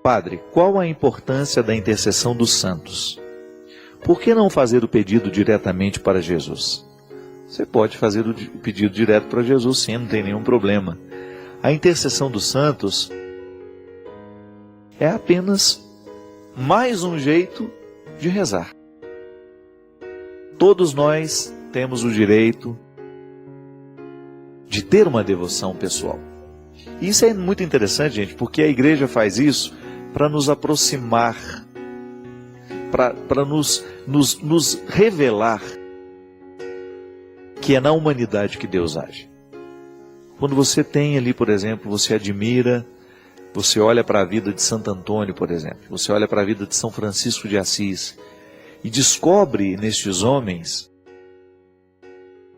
Padre, qual a importância da intercessão dos santos? Por que não fazer o pedido diretamente para Jesus? Você pode fazer o pedido direto para Jesus, sim, não tem nenhum problema. A intercessão dos santos é apenas mais um jeito de rezar. Todos nós temos o direito de ter uma devoção pessoal. E isso é muito interessante, gente, porque a igreja faz isso para nos aproximar, para nos revelar que é na humanidade que Deus age. Quando você tem ali, por exemplo, você admira, você olha para a vida de Santo Antônio, por exemplo, você olha para a vida de São Francisco de Assis e descobre nestes homens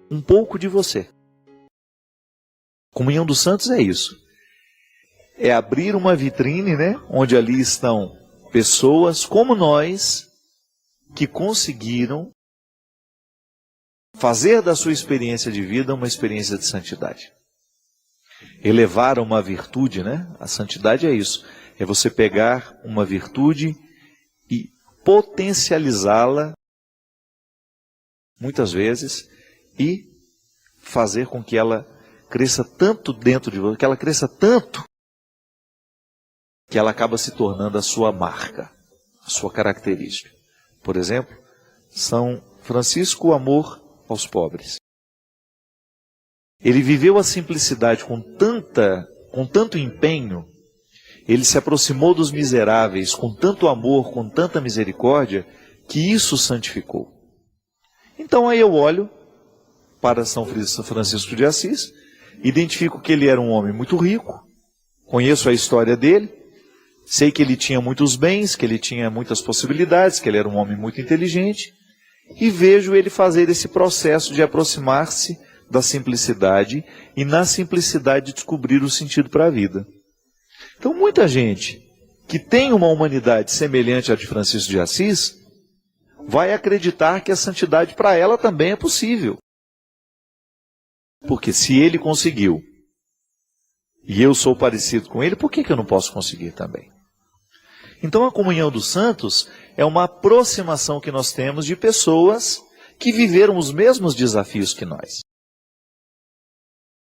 um pouco de você. Comunhão dos Santos é isso. É abrir uma vitrine, né, onde ali estão pessoas como nós que conseguiram fazer da sua experiência de vida uma experiência de santidade. Elevar uma virtude, né? A santidade é isso. É você pegar uma virtude e potencializá-la, muitas vezes, e fazer com que ela cresça tanto dentro de você, que ela cresça tanto, que ela acaba se tornando a sua marca, a sua característica. Por exemplo, São Francisco, o amor aos pobres. Ele viveu a simplicidade com tanto empenho, ele se aproximou dos miseráveis com tanto amor, com tanta misericórdia, que isso santificou. Então aí eu olho para São Francisco de Assis, identifico que ele era um homem muito rico, conheço a história dele, sei que ele tinha muitos bens, que ele tinha muitas possibilidades, que ele era um homem muito inteligente, e vejo ele fazer esse processo de aproximar-se da simplicidade e na simplicidade descobrir o sentido para a vida. Então muita gente que tem uma humanidade semelhante à de Francisco de Assis vai acreditar que a santidade para ela também é possível. Porque se ele conseguiu e eu sou parecido com ele, por que eu não posso conseguir também? Então a comunhão dos santos é uma aproximação que nós temos de pessoas que viveram os mesmos desafios que nós.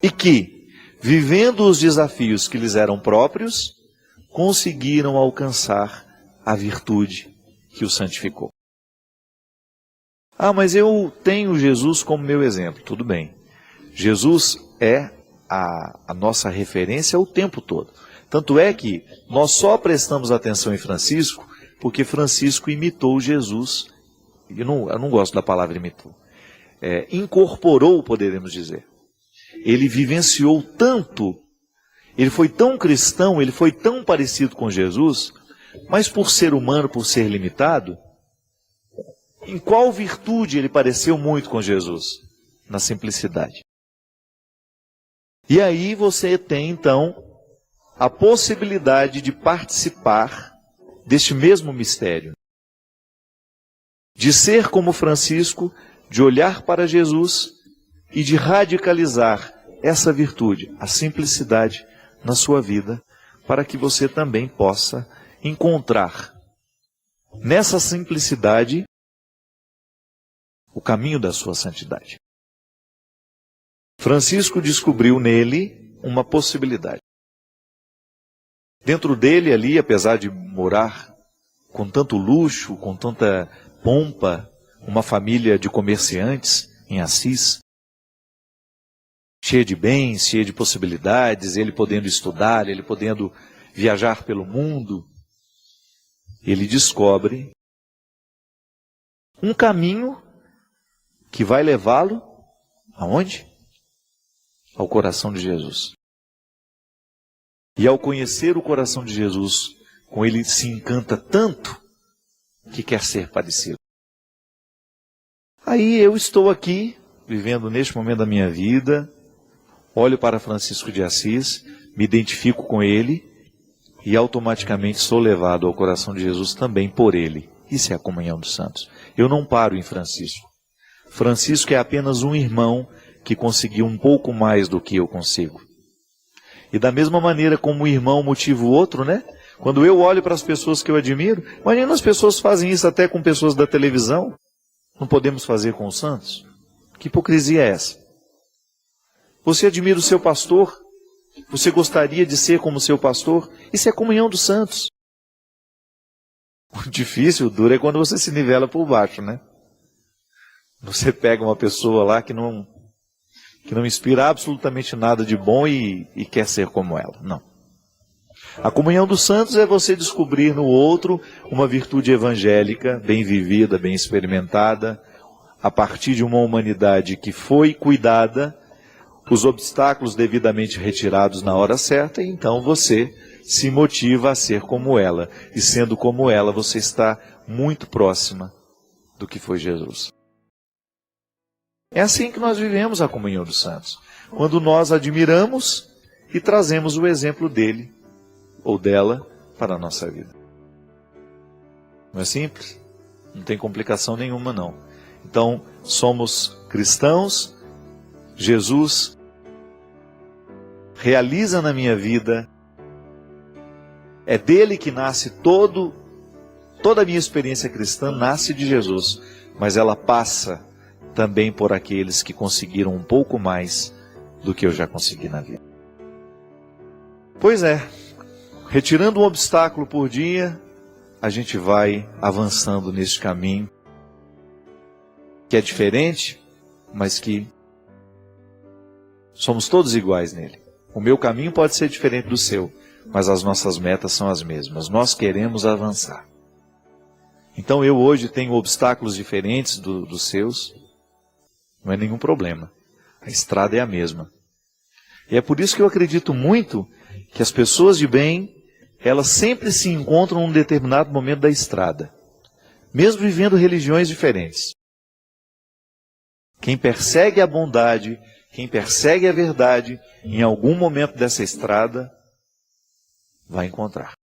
E que, vivendo os desafios que lhes eram próprios, conseguiram alcançar a virtude que o santificou. Ah, mas eu tenho Jesus como meu exemplo. Tudo bem. Jesus é a nossa referência o tempo todo. Tanto é que nós só prestamos atenção em Francisco porque Francisco imitou Jesus. Eu não gosto da palavra imitou. Incorporou, poderemos dizer. Ele vivenciou tanto, ele foi tão cristão, ele foi tão parecido com Jesus, mas por ser humano, por ser limitado, em qual virtude ele pareceu muito com Jesus? Na simplicidade. E aí você tem então a possibilidade de participar deste mesmo mistério. De ser como Francisco, de olhar para Jesus e de radicalizar essa virtude, a simplicidade, na sua vida, para que você também possa encontrar nessa simplicidade o caminho da sua santidade. Francisco descobriu nele uma possibilidade. Dentro dele ali, apesar de morar com tanto luxo, com tanta pompa, uma família de comerciantes em Assis, cheia de bens, cheia de possibilidades, ele podendo estudar, ele podendo viajar pelo mundo, ele descobre um caminho que vai levá-lo aonde? Ao coração de Jesus. E ao conhecer o coração de Jesus, com ele se encanta tanto que quer ser parecido. Aí eu estou aqui, vivendo neste momento da minha vida, olho para Francisco de Assis, me identifico com ele e automaticamente sou levado ao coração de Jesus também por ele. Isso é a comunhão dos santos. Eu não paro em Francisco. Francisco é apenas um irmão que conseguiu um pouco mais do que eu consigo. E da mesma maneira como o irmão motiva o outro, né? Quando eu olho para as pessoas que eu admiro, imagina, as pessoas fazem isso até com pessoas da televisão. Não podemos fazer com os santos? Que hipocrisia é essa? Você admira o seu pastor? Você gostaria de ser como seu pastor? Isso é comunhão dos santos. O difícil, o duro é quando você se nivela por baixo, né? Você pega uma pessoa lá que não inspira absolutamente nada de bom e quer ser como ela. Não. A comunhão dos santos é você descobrir no outro uma virtude evangélica, bem vivida, bem experimentada, a partir de uma humanidade que foi cuidada, os obstáculos devidamente retirados na hora certa, e então você se motiva a ser como ela. E sendo como ela, você está muito próxima do que foi Jesus. É assim que nós vivemos a comunhão dos santos. Quando nós admiramos e trazemos o exemplo dele ou dela para a nossa vida. Não é simples? Não tem complicação nenhuma, não. Então, somos cristãos, Jesus realiza na minha vida, é dele que nasce toda a minha experiência cristã nasce de Jesus, mas ela passa também por aqueles que conseguiram um pouco mais do que eu já consegui na vida. Pois é, retirando um obstáculo por dia, a gente vai avançando neste caminho, que é diferente, mas que somos todos iguais nele. O meu caminho pode ser diferente do seu, mas as nossas metas são as mesmas. Nós queremos avançar. Então eu hoje tenho obstáculos diferentes dos seus, não é nenhum problema. A estrada é a mesma. E é por isso que eu acredito muito que as pessoas de bem, elas sempre se encontram num determinado momento da estrada, mesmo vivendo religiões diferentes. Quem persegue a bondade, quem persegue a verdade, em algum momento dessa estrada, vai encontrar.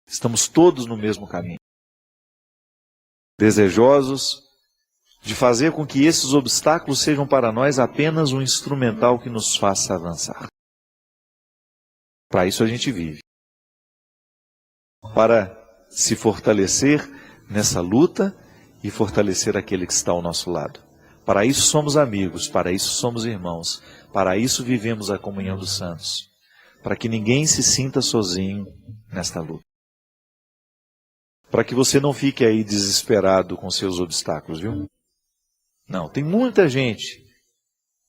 Estamos todos no mesmo caminho. Desejosos de fazer com que esses obstáculos sejam para nós apenas um instrumental que nos faça avançar. Para isso a gente vive. Para se fortalecer nessa luta e fortalecer aquele que está ao nosso lado. Para isso somos amigos, para isso somos irmãos, para isso vivemos a comunhão dos santos. Para que ninguém se sinta sozinho nesta luta. Para que você não fique aí desesperado com seus obstáculos, viu? Não, tem muita gente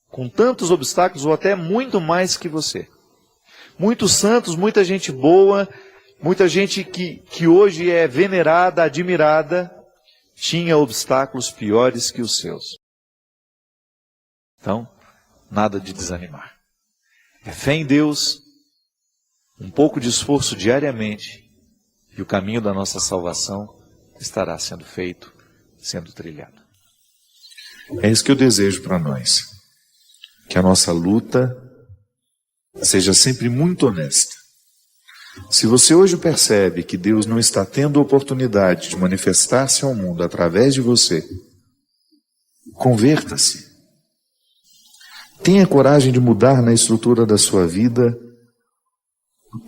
com tantos obstáculos ou até muito mais que você. Muitos santos, muita gente boa, muita gente que hoje é venerada, admirada, tinha obstáculos piores que os seus. Então, nada de desanimar. É fé em Deus, um pouco de esforço diariamente, e o caminho da nossa salvação estará sendo feito, sendo trilhado. É isso que eu desejo para nós. Que a nossa luta seja sempre muito honesta. Se você hoje percebe que Deus não está tendo oportunidade de manifestar-se ao mundo através de você, converta-se. Tenha coragem de mudar na estrutura da sua vida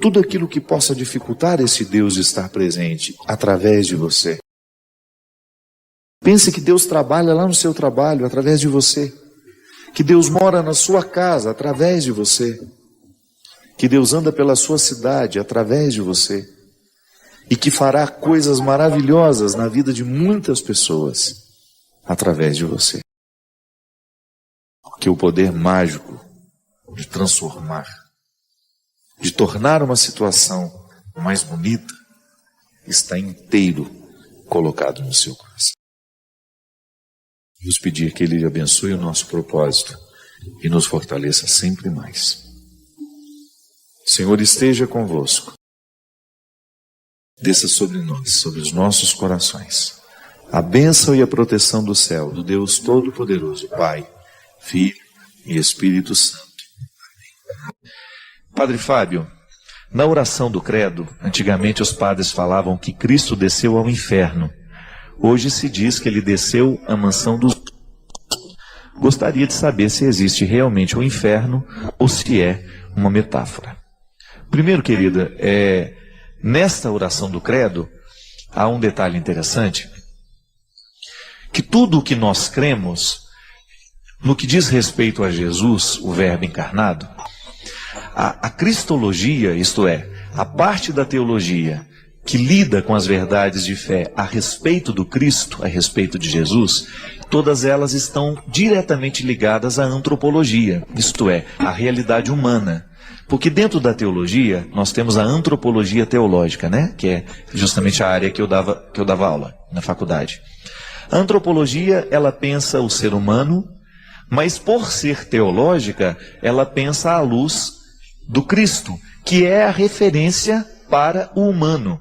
tudo aquilo que possa dificultar esse Deus de estar presente através de você. Pense que Deus trabalha lá no seu trabalho através de você. Que Deus mora na sua casa através de você. Que Deus anda pela sua cidade através de você. E que fará coisas maravilhosas na vida de muitas pessoas através de você. Porque o poder mágico de transformar, de tornar uma situação mais bonita, está inteiro colocado no seu coração. Vamos pedir que Ele abençoe o nosso propósito e nos fortaleça sempre mais. O Senhor esteja convosco. Desça sobre nós, sobre os nossos corações, a bênção e a proteção do céu, do Deus Todo-Poderoso, Pai, Filho e Espírito Santo. Padre Fábio, na oração do credo, antigamente os padres falavam que Cristo desceu ao inferno. Hoje se diz que ele desceu à mansão dos... Gostaria de saber se existe realmente um inferno ou se é uma metáfora. Primeiro, querida, nesta oração do credo, há um detalhe interessante, que tudo o que nós cremos, no que diz respeito a Jesus, o Verbo encarnado, a cristologia, isto é, a parte da teologia que lida com as verdades de fé a respeito do Cristo, a respeito de Jesus, todas elas estão diretamente ligadas à antropologia, isto é, à realidade humana. Porque dentro da teologia, nós temos a antropologia teológica, né? Que é justamente a área que eu dava aula na faculdade. A antropologia, ela pensa o ser humano, mas por ser teológica, ela pensa à luz do Cristo, que é a referência para o humano.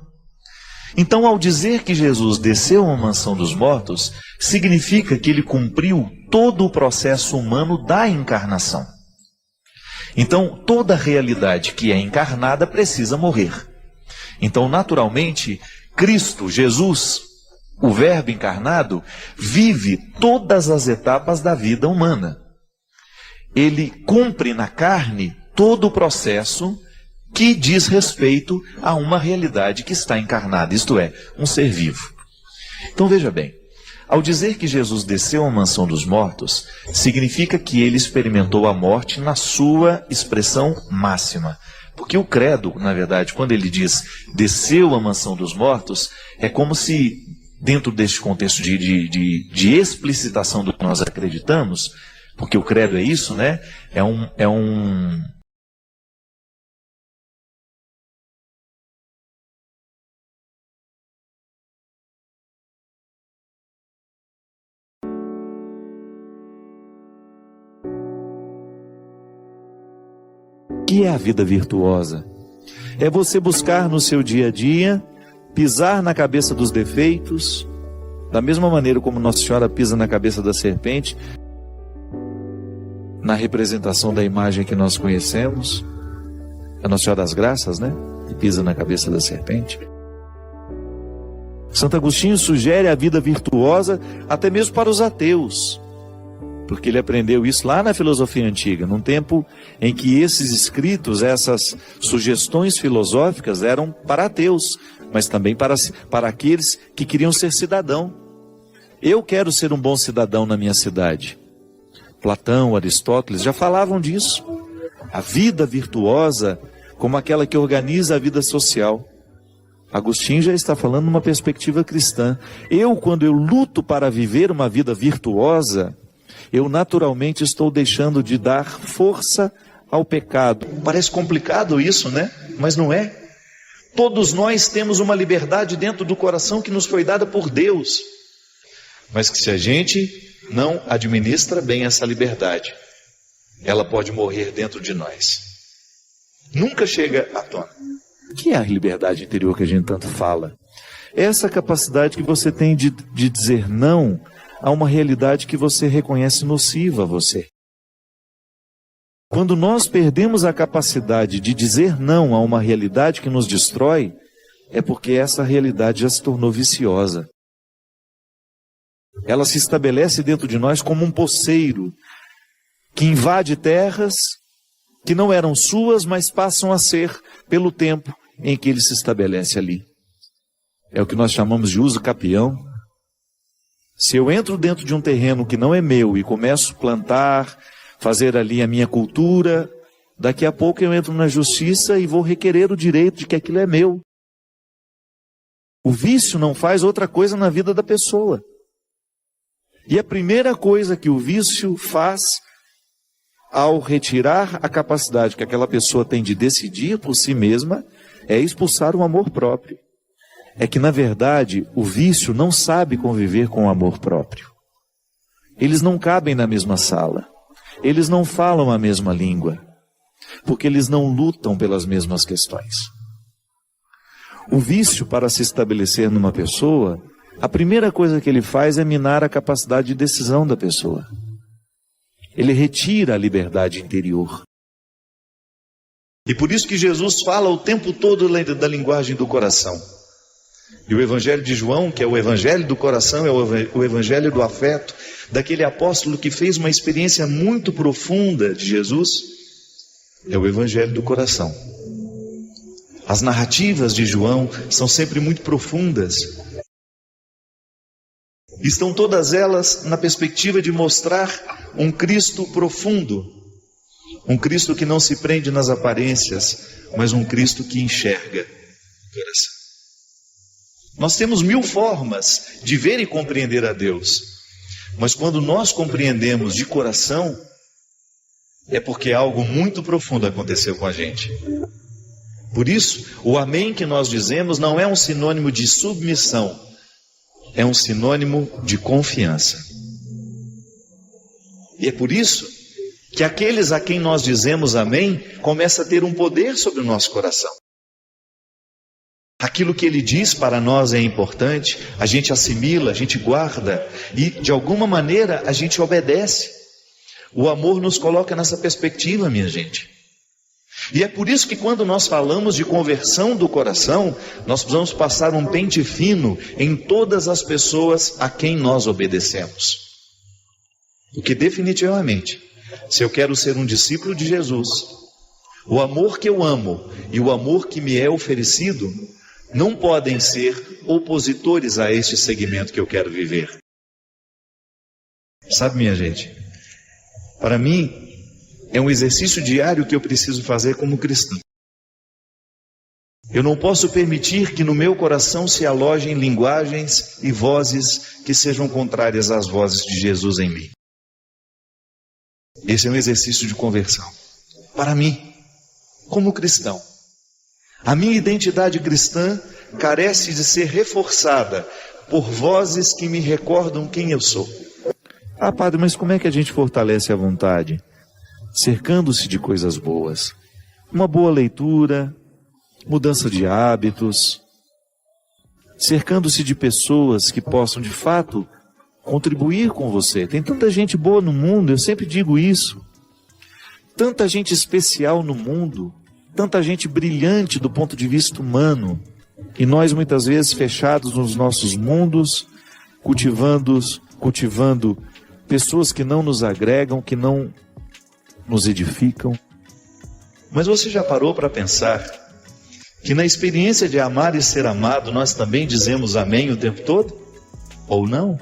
Então, ao dizer que Jesus desceu à mansão dos mortos, significa que ele cumpriu todo o processo humano da encarnação. Então, toda realidade que é encarnada precisa morrer. Então, naturalmente, Cristo, Jesus, o Verbo encarnado, vive todas as etapas da vida humana. Ele cumpre na carne todo o processo que diz respeito a uma realidade que está encarnada, isto é, um ser vivo. Então veja bem, ao dizer que Jesus desceu à mansão dos mortos, significa que ele experimentou a morte na sua expressão máxima. Porque o credo, na verdade, quando ele diz desceu à mansão dos mortos, é como se, dentro deste contexto de explicitação do que nós acreditamos, porque o credo é isso, né? O que é a vida virtuosa? É você buscar no seu dia a dia, pisar na cabeça dos defeitos, da mesma maneira como Nossa Senhora pisa na cabeça da serpente, na representação da imagem que nós conhecemos, a Nossa Senhora das Graças, né? Que pisa na cabeça da serpente. Santo Agostinho sugere a vida virtuosa até mesmo para os ateus, porque ele aprendeu isso lá na filosofia antiga, num tempo em que esses escritos, essas sugestões filosóficas eram para ateus, mas também para aqueles que queriam ser cidadão. Eu quero ser um bom cidadão na minha cidade. Platão, Aristóteles já falavam disso. A vida virtuosa como aquela que organiza a vida social. Agostinho já está falando numa perspectiva cristã. Quando eu luto para viver uma vida virtuosa, eu naturalmente estou deixando de dar força ao pecado. Parece complicado isso, né? Mas não é. Todos nós temos uma liberdade dentro do coração que nos foi dada por Deus. Mas que se a gente não administra bem essa liberdade, ela pode morrer dentro de nós. Nunca chega à tona. O que é a liberdade interior que a gente tanto fala? É essa capacidade que você tem de dizer não a uma realidade que você reconhece nociva a você. Quando nós perdemos a capacidade de dizer não a uma realidade que nos destrói, é porque essa realidade já se tornou viciosa. Ela se estabelece dentro de nós como um poceiro que invade terras que não eram suas, mas passam a ser pelo tempo em que ele se estabelece ali. É o que nós chamamos de uso capião. Se eu entro dentro de um terreno que não é meu e começo a plantar, fazer ali a minha cultura, daqui a pouco eu entro na justiça e vou requerer o direito de que aquilo é meu. O vício não faz outra coisa na vida da pessoa. E a primeira coisa que o vício faz, ao retirar a capacidade que aquela pessoa tem de decidir por si mesma, é expulsar o amor próprio. É que, na verdade, o vício não sabe conviver com o amor próprio. Eles não cabem na mesma sala. Eles não falam a mesma língua. Porque eles não lutam pelas mesmas questões. O vício, para se estabelecer numa pessoa, a primeira coisa que ele faz é minar a capacidade de decisão da pessoa. Ele retira a liberdade interior. E por isso que Jesus fala o tempo todo da linguagem do coração. E o Evangelho de João, que é o Evangelho do coração, é o Evangelho do afeto, daquele apóstolo que fez uma experiência muito profunda de Jesus, é o Evangelho do coração. As narrativas de João são sempre muito profundas. Estão todas elas na perspectiva de mostrar um Cristo profundo, um Cristo que não se prende nas aparências, mas um Cristo que enxerga o coração. Nós temos 1000 formas de ver e compreender a Deus, mas quando nós compreendemos de coração, é porque algo muito profundo aconteceu com a gente. Por isso, o amém que nós dizemos não é um sinônimo de submissão, é um sinônimo de confiança. E é por isso que aqueles a quem nós dizemos amém começam a ter um poder sobre o nosso coração. Aquilo que ele diz para nós é importante, a gente assimila, a gente guarda e de alguma maneira a gente obedece. O amor nos coloca nessa perspectiva, minha gente. E é por isso que quando nós falamos de conversão do coração, nós precisamos passar um pente fino em todas as pessoas a quem nós obedecemos. Porque definitivamente, se eu quero ser um discípulo de Jesus, o amor que eu amo e o amor que me é oferecido não podem ser opositores a este segmento que eu quero viver. Sabe, minha gente, para mim é um exercício diário que eu preciso fazer como cristão. Eu não posso permitir que no meu coração se alojem linguagens e vozes que sejam contrárias às vozes de Jesus em mim. Esse é um exercício de conversão. Para mim, como cristão, a minha identidade cristã carece de ser reforçada por vozes que me recordam quem eu sou. Ah, padre, mas como é que a gente fortalece a vontade? Cercando-se de coisas boas. Uma boa leitura, mudança de hábitos, cercando-se de pessoas que possam de fato contribuir com você. Tem tanta gente boa no mundo, eu sempre digo isso. Tanta gente especial no mundo, tanta gente brilhante do ponto de vista humano, e nós muitas vezes fechados nos nossos mundos, cultivando pessoas que não nos agregam, que não nos edificam. Mas você já parou para pensar que na experiência de amar e ser amado, nós também dizemos amém o tempo todo? Ou não?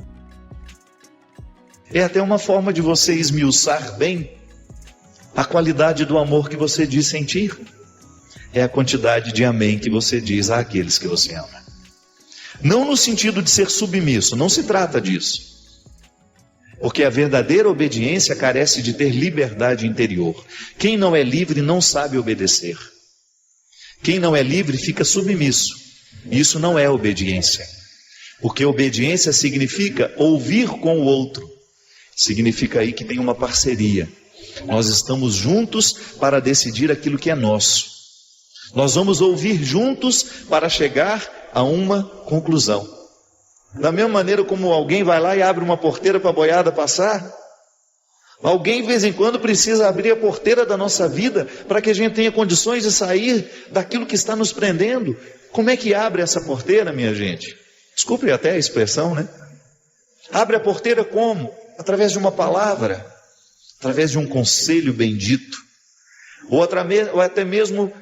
É até uma forma de você esmiuçar bem a qualidade do amor que você diz sentir. É a quantidade de amém que você diz àqueles que você ama. Não no sentido de ser submisso, não se trata disso. Porque a verdadeira obediência carece de ter liberdade interior. Quem não é livre não sabe obedecer. Quem não é livre fica submisso. Isso não é obediência. Porque obediência significa ouvir com o outro. Significa aí que tem uma parceria. Nós estamos juntos para decidir aquilo que é nosso. Nós vamos ouvir juntos para chegar a uma conclusão. Da mesma maneira como alguém vai lá e abre uma porteira para a boiada passar, alguém de vez em quando precisa abrir a porteira da nossa vida para que a gente tenha condições de sair daquilo que está nos prendendo. Como é que abre essa porteira, minha gente? Desculpe até a expressão, né? Abre a porteira como? Através de uma palavra, através de um conselho bendito, ou até mesmo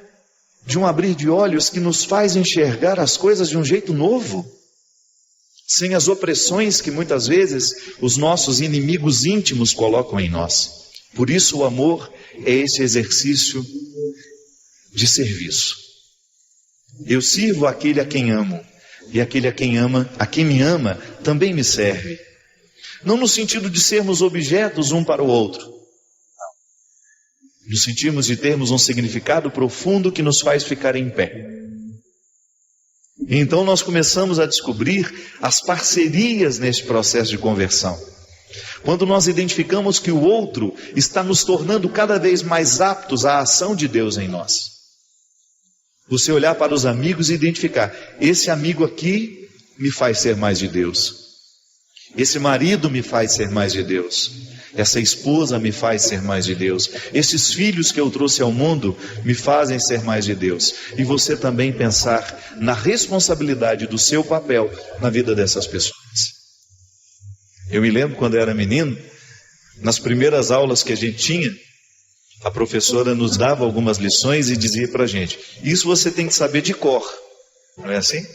de um abrir de olhos que nos faz enxergar as coisas de um jeito novo, sem as opressões que muitas vezes os nossos inimigos íntimos colocam em nós. Por isso o amor é esse exercício de serviço. Eu sirvo aquele a quem amo, e aquele a quem me ama, também me serve. Não no sentido de sermos objetos um para o outro, no sentido de termos um significado profundo que nos faz ficar em pé. E então nós começamos a descobrir as parcerias neste processo de conversão. Quando nós identificamos que o outro está nos tornando cada vez mais aptos à ação de Deus em nós. Você olhar para os amigos e identificar, esse amigo aqui me faz ser mais de Deus. Esse marido me faz ser mais de Deus. Essa esposa me faz ser mais de Deus. Esses filhos que eu trouxe ao mundo me fazem ser mais de Deus. E você também pensar na responsabilidade do seu papel na vida dessas pessoas. Eu me lembro quando eu era menino, nas primeiras aulas que a gente tinha, A professora nos dava algumas lições e dizia para a gente: isso você tem que saber de cor. Não é assim?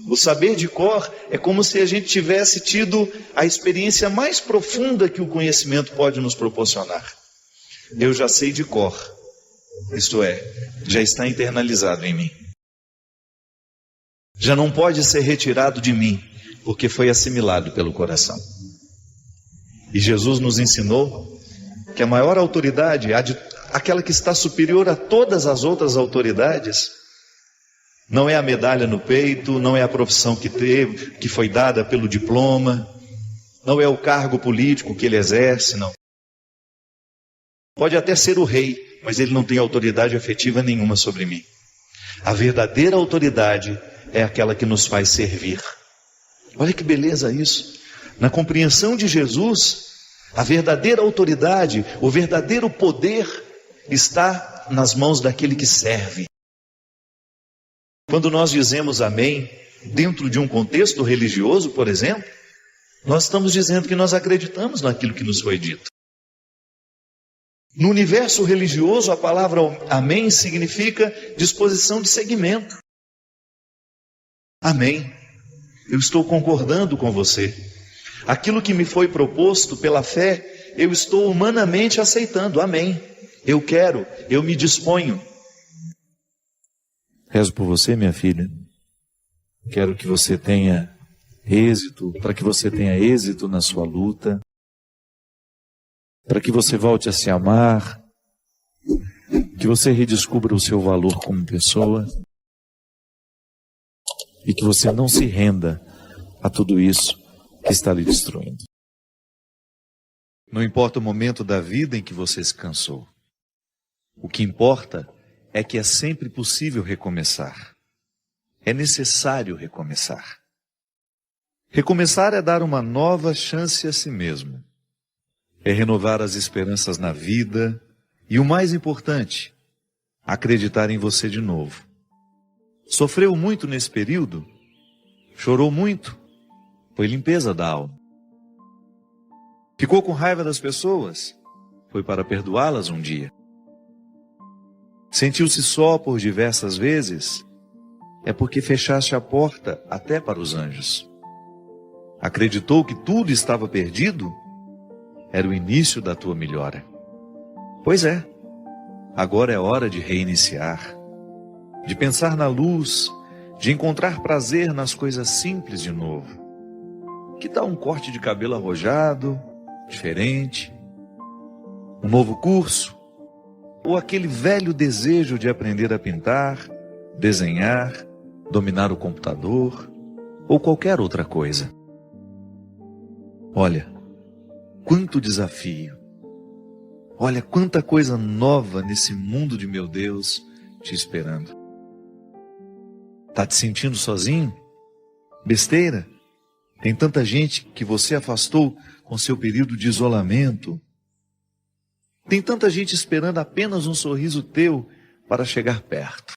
O saber de cor é como se a gente tivesse tido a experiência mais profunda que o conhecimento pode nos proporcionar. Eu já sei de cor, isto é, já está internalizado em mim. Já não pode ser retirado de mim, porque foi assimilado pelo coração. E Jesus nos ensinou que a maior autoridade, aquela que está superior a todas as outras autoridades, não é a medalha no peito, não é a profissão que teve, que foi dada pelo diploma, não é o cargo político que ele exerce, não. Pode até ser o rei, mas ele não tem autoridade efetiva nenhuma sobre mim. A verdadeira autoridade é aquela que nos faz servir. Olha que beleza isso. Na compreensão de Jesus, a verdadeira autoridade, o verdadeiro poder está nas mãos daquele que serve. Quando nós dizemos amém, dentro de um contexto religioso, por exemplo, nós estamos dizendo que nós acreditamos naquilo que nos foi dito. No universo religioso, a palavra amém significa disposição de seguimento. Amém. Eu estou concordando com você. Aquilo que me foi proposto pela fé, eu estou humanamente aceitando. Amém. Eu quero, eu me disponho. Rezo por você, minha filha. Quero que você tenha êxito, para que você tenha êxito na sua luta, para que você volte a se amar, que você redescubra o seu valor como pessoa e que você não se renda a tudo isso que está lhe destruindo. Não importa o momento da vida em que você se cansou. O que importa é que é sempre possível recomeçar. É necessário recomeçar. Recomeçar é dar uma nova chance a si mesmo. É renovar as esperanças na vida e, o mais importante, acreditar em você de novo. Sofreu muito nesse período? Chorou muito? Foi limpeza da alma. Ficou com raiva das pessoas? Foi para perdoá-las um dia. Sentiu-se só por diversas vezes? É porque fechaste a porta até para os anjos. Acreditou que tudo estava perdido? Era o início da tua melhora. Pois é, agora é hora de reiniciar, de pensar na luz, de encontrar prazer nas coisas simples de novo. Que tal um corte de cabelo arrojado, diferente? Um novo curso? Ou aquele velho desejo de aprender a pintar, desenhar, dominar o computador, ou qualquer outra coisa? Olha, quanto desafio! Olha quanta coisa nova nesse mundo de meu Deus te esperando. Tá te sentindo sozinho? Besteira? Tem tanta gente que você afastou com seu período de isolamento. Tem tanta gente esperando apenas um sorriso teu para chegar perto.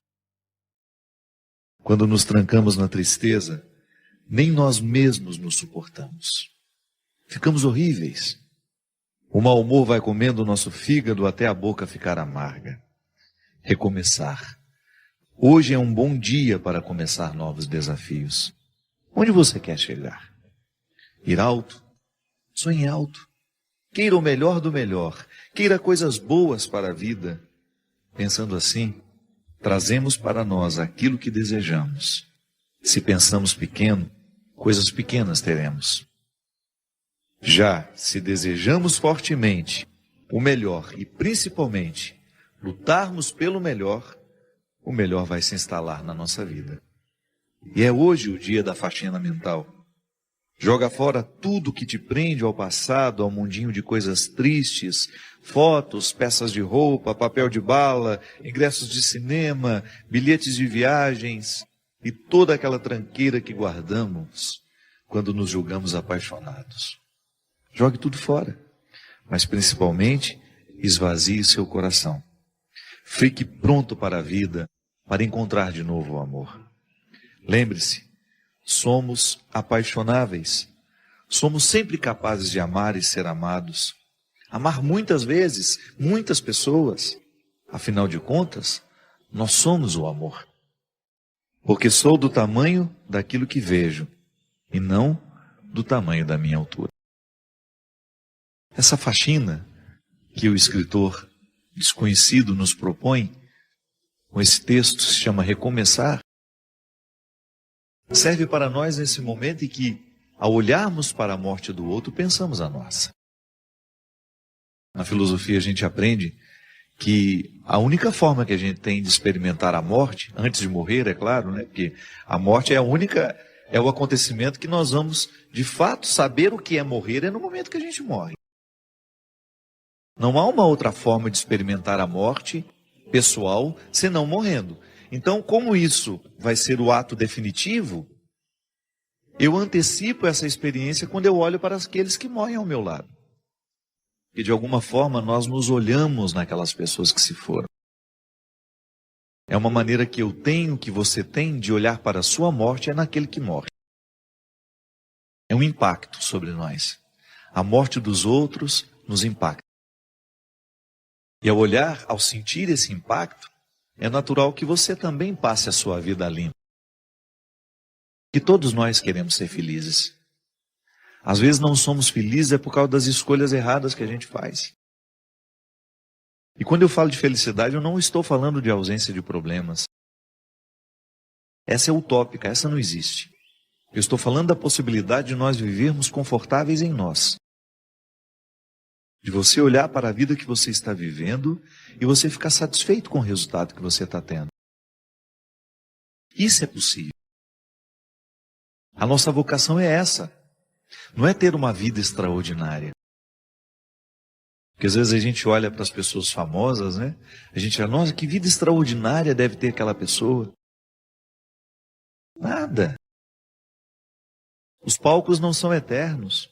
Quando nos trancamos na tristeza, nem nós mesmos nos suportamos. Ficamos horríveis. O mau humor vai comendo o nosso fígado até a boca ficar amarga. Recomeçar. Hoje é um bom dia para começar novos desafios. Onde você quer chegar? Ir alto? Sonhe alto. Queira o melhor do melhor. Queira coisas boas para a vida. Pensando assim, trazemos para nós aquilo que desejamos. Se pensamos pequeno, coisas pequenas teremos. Já se desejamos fortemente o melhor e principalmente lutarmos pelo melhor, o melhor vai se instalar na nossa vida. E é hoje o dia da faxina mental. Joga fora tudo que te prende ao passado, ao mundinho de coisas tristes, fotos, peças de roupa, papel de bala, ingressos de cinema, bilhetes de viagens e toda aquela tranqueira que guardamos quando nos julgamos apaixonados. Jogue tudo fora, mas principalmente esvazie seu coração. Fique pronto para a vida, para encontrar de novo o amor. Lembre-se, somos apaixonáveis. Somos sempre capazes de amar e ser amados. Amar muitas vezes, muitas pessoas. Afinal de contas, nós somos o amor. Porque sou do tamanho daquilo que vejo, e não do tamanho da minha altura. Essa faxina que o escritor desconhecido nos propõe, com esse texto que se chama Recomeçar, serve para nós nesse momento em que, ao olharmos para a morte do outro, pensamos a nossa. Na filosofia a gente aprende que a única forma que a gente tem de experimentar a morte, antes de morrer, é claro, né? Porque a morte é o acontecimento que nós vamos, de fato, saber o que é morrer é no momento que a gente morre. Não há uma outra forma de experimentar a morte pessoal senão morrendo. Então, como isso vai ser o ato definitivo, eu antecipo essa experiência quando eu olho para aqueles que morrem ao meu lado. E de alguma forma nós nos olhamos naquelas pessoas que se foram. É uma maneira que eu tenho, que você tem, de olhar para a sua morte, é naquele que morre. É um impacto sobre nós. A morte dos outros nos impacta. E ao olhar, ao sentir esse impacto, é natural que você também passe a sua vida limpa. Que todos nós queremos ser felizes. Às vezes não somos felizes é por causa das escolhas erradas que a gente faz. E quando eu falo de felicidade, eu não estou falando de ausência de problemas. Essa é utópica, essa não existe. Eu estou falando da possibilidade de nós vivermos confortáveis em nós. De você olhar para a vida que você está vivendo e você ficar satisfeito com o resultado que você está tendo. Isso é possível. A nossa vocação é essa. Não é ter uma vida extraordinária. Porque às vezes a gente olha para as pessoas famosas, né? A gente fala, nossa, que vida extraordinária deve ter aquela pessoa. Nada. Os palcos não são eternos.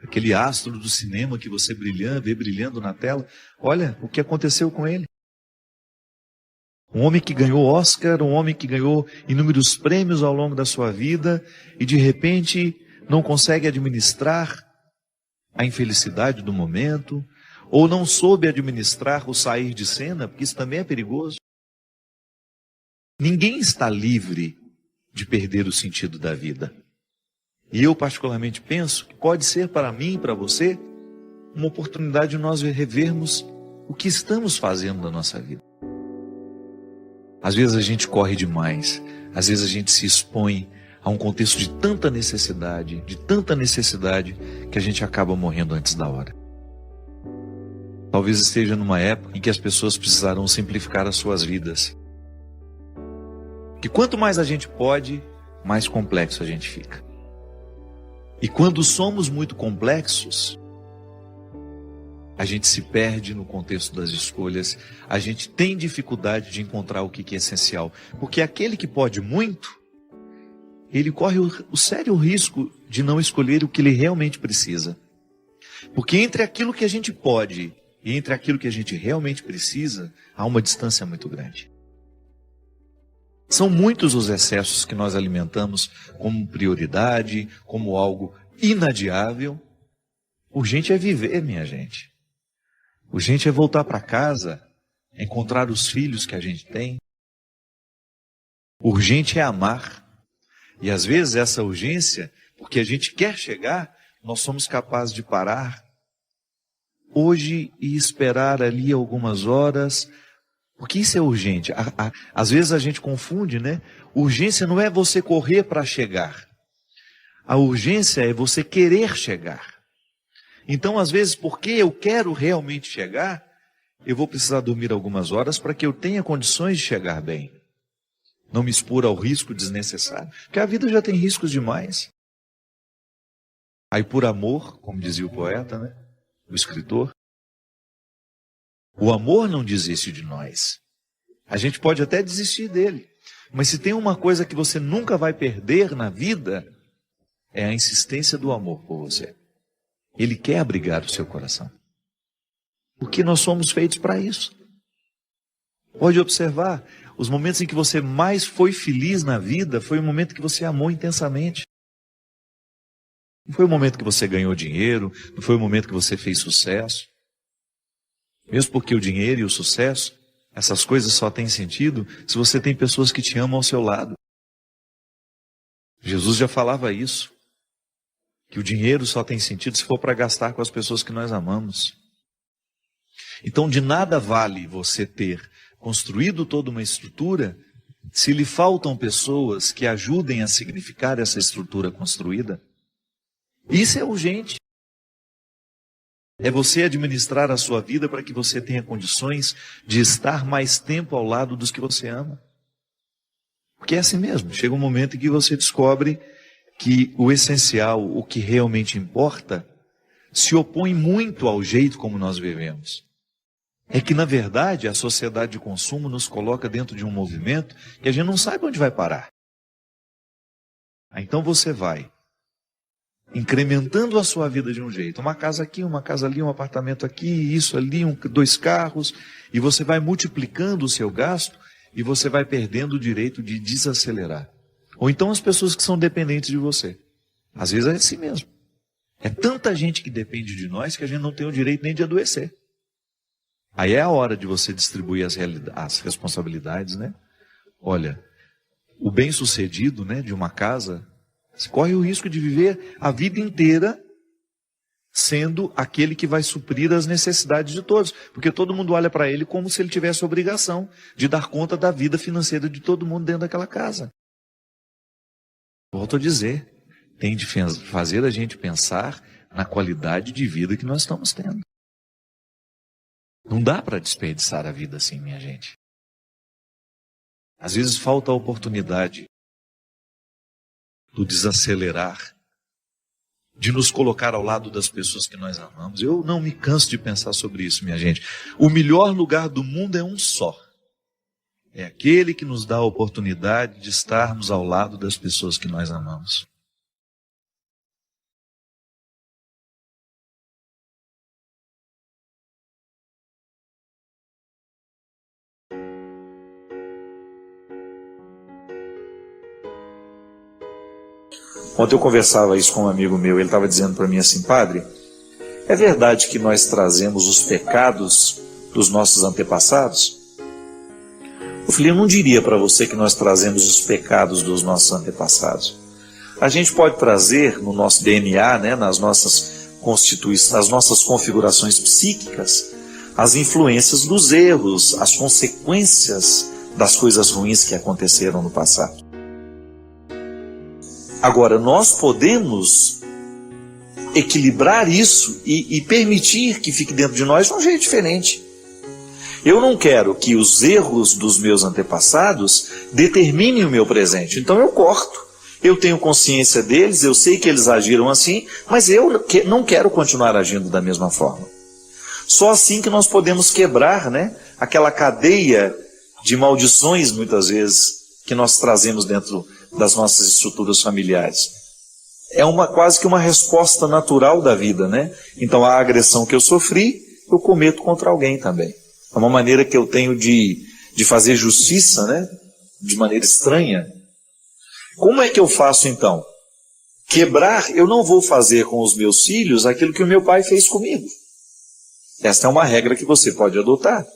Aquele astro do cinema que você vê brilhando na tela, olha o que aconteceu com ele. Um homem que ganhou Oscar, um homem que ganhou inúmeros prêmios ao longo da sua vida e de repente não consegue administrar a infelicidade do momento, ou não soube administrar o sair de cena, porque isso também é perigoso. Ninguém está livre de perder o sentido da vida. E eu particularmente penso que pode ser para mim e para você uma oportunidade de nós revermos o que estamos fazendo na nossa vida. Às vezes a gente corre demais, às vezes a gente se expõe a um contexto de tanta necessidade, que a gente acaba morrendo antes da hora. Talvez esteja numa época em que as pessoas precisarão simplificar as suas vidas. Que quanto mais a gente pode, mais complexo a gente fica. E quando somos muito complexos, a gente se perde no contexto das escolhas, a gente tem dificuldade de encontrar o que é essencial. Porque aquele que pode muito, ele corre o sério risco de não escolher o que ele realmente precisa. Porque entre aquilo que a gente pode e entre aquilo que a gente realmente precisa, há uma distância muito grande. São muitos os excessos que nós alimentamos como prioridade, como algo inadiável. Urgente é viver, minha gente. Urgente é voltar para casa, encontrar os filhos que a gente tem. Urgente é amar. E às vezes essa urgência, porque a gente quer chegar, nós somos capazes de parar hoje e esperar ali algumas horas, porque isso é urgente. Às vezes a gente confunde, né? Urgência não é você correr para chegar. A urgência é você querer chegar. Então, às vezes, porque eu quero realmente chegar, eu vou precisar dormir algumas horas para que eu tenha condições de chegar bem. Não me expor ao risco desnecessário, porque a vida já tem riscos demais. Aí por amor, como dizia o poeta, né? O escritor, o amor não desiste de nós. A gente pode até desistir dele, mas se tem uma coisa que você nunca vai perder na vida, é a insistência do amor por você. Ele quer abrigar o seu coração, porque nós somos feitos para isso. Pode observar, os momentos em que você mais foi feliz na vida foi o momento que você amou intensamente. Não foi o momento que você ganhou dinheiro, não foi o momento que você fez sucesso. Mesmo porque o dinheiro e o sucesso, essas coisas só têm sentido se você tem pessoas que te amam ao seu lado. Jesus já falava isso, que o dinheiro só tem sentido se for para gastar com as pessoas que nós amamos. Então de nada vale você ter construído toda uma estrutura se lhe faltam pessoas que ajudem a significar essa estrutura construída. Isso é urgente. É você administrar a sua vida para que você tenha condições de estar mais tempo ao lado dos que você ama. Porque é assim mesmo, chega um momento em que você descobre que o essencial, o que realmente importa, se opõe muito ao jeito como nós vivemos. É que, na verdade, a sociedade de consumo nos coloca dentro de um movimento que a gente não sabe onde vai parar. Então você vai incrementando a sua vida de um jeito. Uma casa aqui, uma casa ali, um apartamento aqui, isso ali, 2 carros. E você vai multiplicando o seu gasto e você vai perdendo o direito de desacelerar. Ou então as pessoas que são dependentes de você. Às vezes é assim mesmo. É tanta gente que depende de nós que a gente não tem o direito nem de adoecer. Aí é a hora de você distribuir as responsabilidades, né? Olha, o bem-sucedido, né, de uma casa, você corre o risco de viver a vida inteira sendo aquele que vai suprir as necessidades de todos. Porque todo mundo olha para ele como se ele tivesse a obrigação de dar conta da vida financeira de todo mundo dentro daquela casa. Volto a dizer, tem de fazer a gente pensar na qualidade de vida que nós estamos tendo. Não dá para desperdiçar a vida assim, minha gente. Às vezes falta a oportunidade do desacelerar, de nos colocar ao lado das pessoas que nós amamos. Eu não me canso de pensar sobre isso, minha gente. O melhor lugar do mundo é um só. É aquele que nos dá a oportunidade de estarmos ao lado das pessoas que nós amamos. Ontem eu conversava isso com um amigo meu, ele estava dizendo para mim assim: padre, é verdade que nós trazemos os pecados dos nossos antepassados? Eu falei, eu não diria para você que nós trazemos os pecados dos nossos antepassados. A gente pode trazer no nosso DNA, né, nas nossas configurações psíquicas, as influências dos erros, as consequências das coisas ruins que aconteceram no passado. Agora, nós podemos equilibrar isso e permitir que fique dentro de nós de um jeito diferente. Eu não quero que os erros dos meus antepassados determinem o meu presente. Então eu corto. Eu tenho consciência deles, eu sei que eles agiram assim, mas eu não quero continuar agindo da mesma forma. Só assim que nós podemos quebrar, né, aquela cadeia de maldições, muitas vezes, que nós trazemos dentro das nossas estruturas familiares. É quase que uma resposta natural da vida, né? Então a agressão que eu sofri, eu cometo contra alguém também. É uma maneira que eu tenho de fazer justiça, né? De maneira estranha. Como é que eu faço então? Quebrar, eu não vou fazer com os meus filhos aquilo que o meu pai fez comigo. Esta é uma regra que você pode adotar.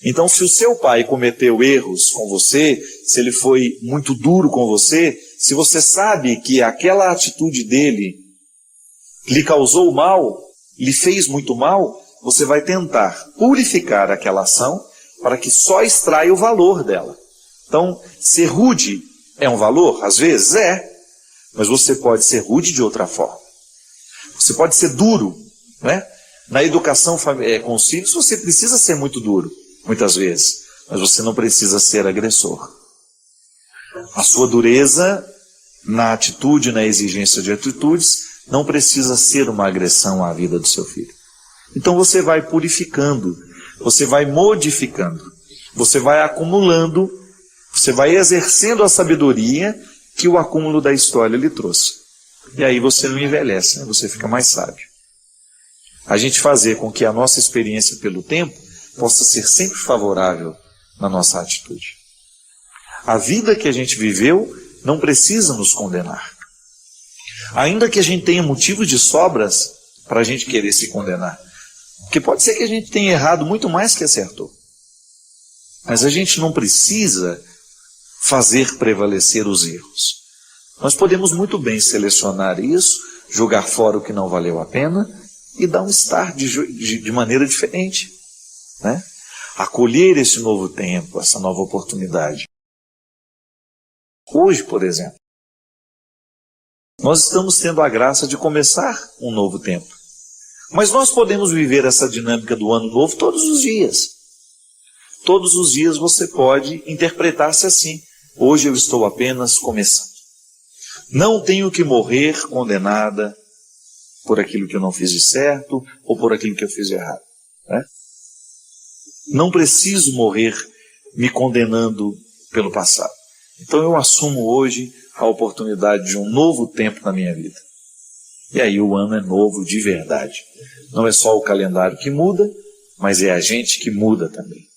Então, se o seu pai cometeu erros com você, se ele foi muito duro com você, se você sabe que aquela atitude dele lhe causou mal, lhe fez muito mal, você vai tentar purificar aquela ação para que só extraia o valor dela. Então, ser rude é um valor? Às vezes é, mas você pode ser rude de outra forma. Você pode ser duro, né? Na educação com os filhos, você precisa ser muito duro. Muitas vezes, mas você não precisa ser agressor. A sua dureza na atitude, na exigência de atitudes, não precisa ser uma agressão à vida do seu filho. Então você vai purificando, você vai modificando, você vai acumulando, você vai exercendo a sabedoria que o acúmulo da história lhe trouxe. E aí você não envelhece, né? Você fica mais sábio. A gente fazer com que a nossa experiência pelo tempo possa ser sempre favorável na nossa atitude. A vida que a gente viveu não precisa nos condenar. Ainda que a gente tenha motivos de sobras para a gente querer se condenar. Porque pode ser que a gente tenha errado muito mais que acertou. Mas a gente não precisa fazer prevalecer os erros. Nós podemos muito bem selecionar isso, jogar fora o que não valeu a pena e dar um start de maneira diferente, né? Acolher esse novo tempo, essa nova oportunidade. Hoje, por exemplo, nós estamos tendo a graça de começar um novo tempo. Mas nós podemos viver essa dinâmica do ano novo todos os dias. Todos os dias você pode interpretar-se assim. Hoje eu estou apenas começando. Não tenho que morrer condenada por aquilo que eu não fiz de certo ou por aquilo que eu fiz de errado, né? Não preciso morrer me condenando pelo passado. Então eu assumo hoje a oportunidade de um novo tempo na minha vida. E aí o ano é novo de verdade. Não é só o calendário que muda, mas é a gente que muda também.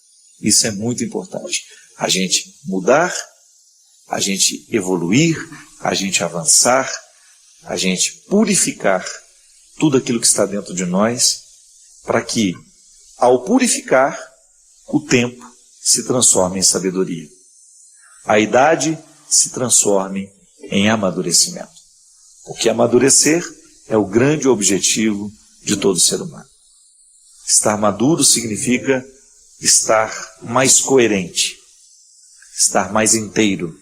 Isso é muito importante. A gente mudar, a gente evoluir, a gente avançar, a gente purificar tudo aquilo que está dentro de nós, para que, ao purificar, o tempo se transforme em sabedoria. A idade se transforme em amadurecimento. Porque amadurecer é o grande objetivo de todo ser humano. Estar maduro significa estar mais coerente, estar mais inteiro,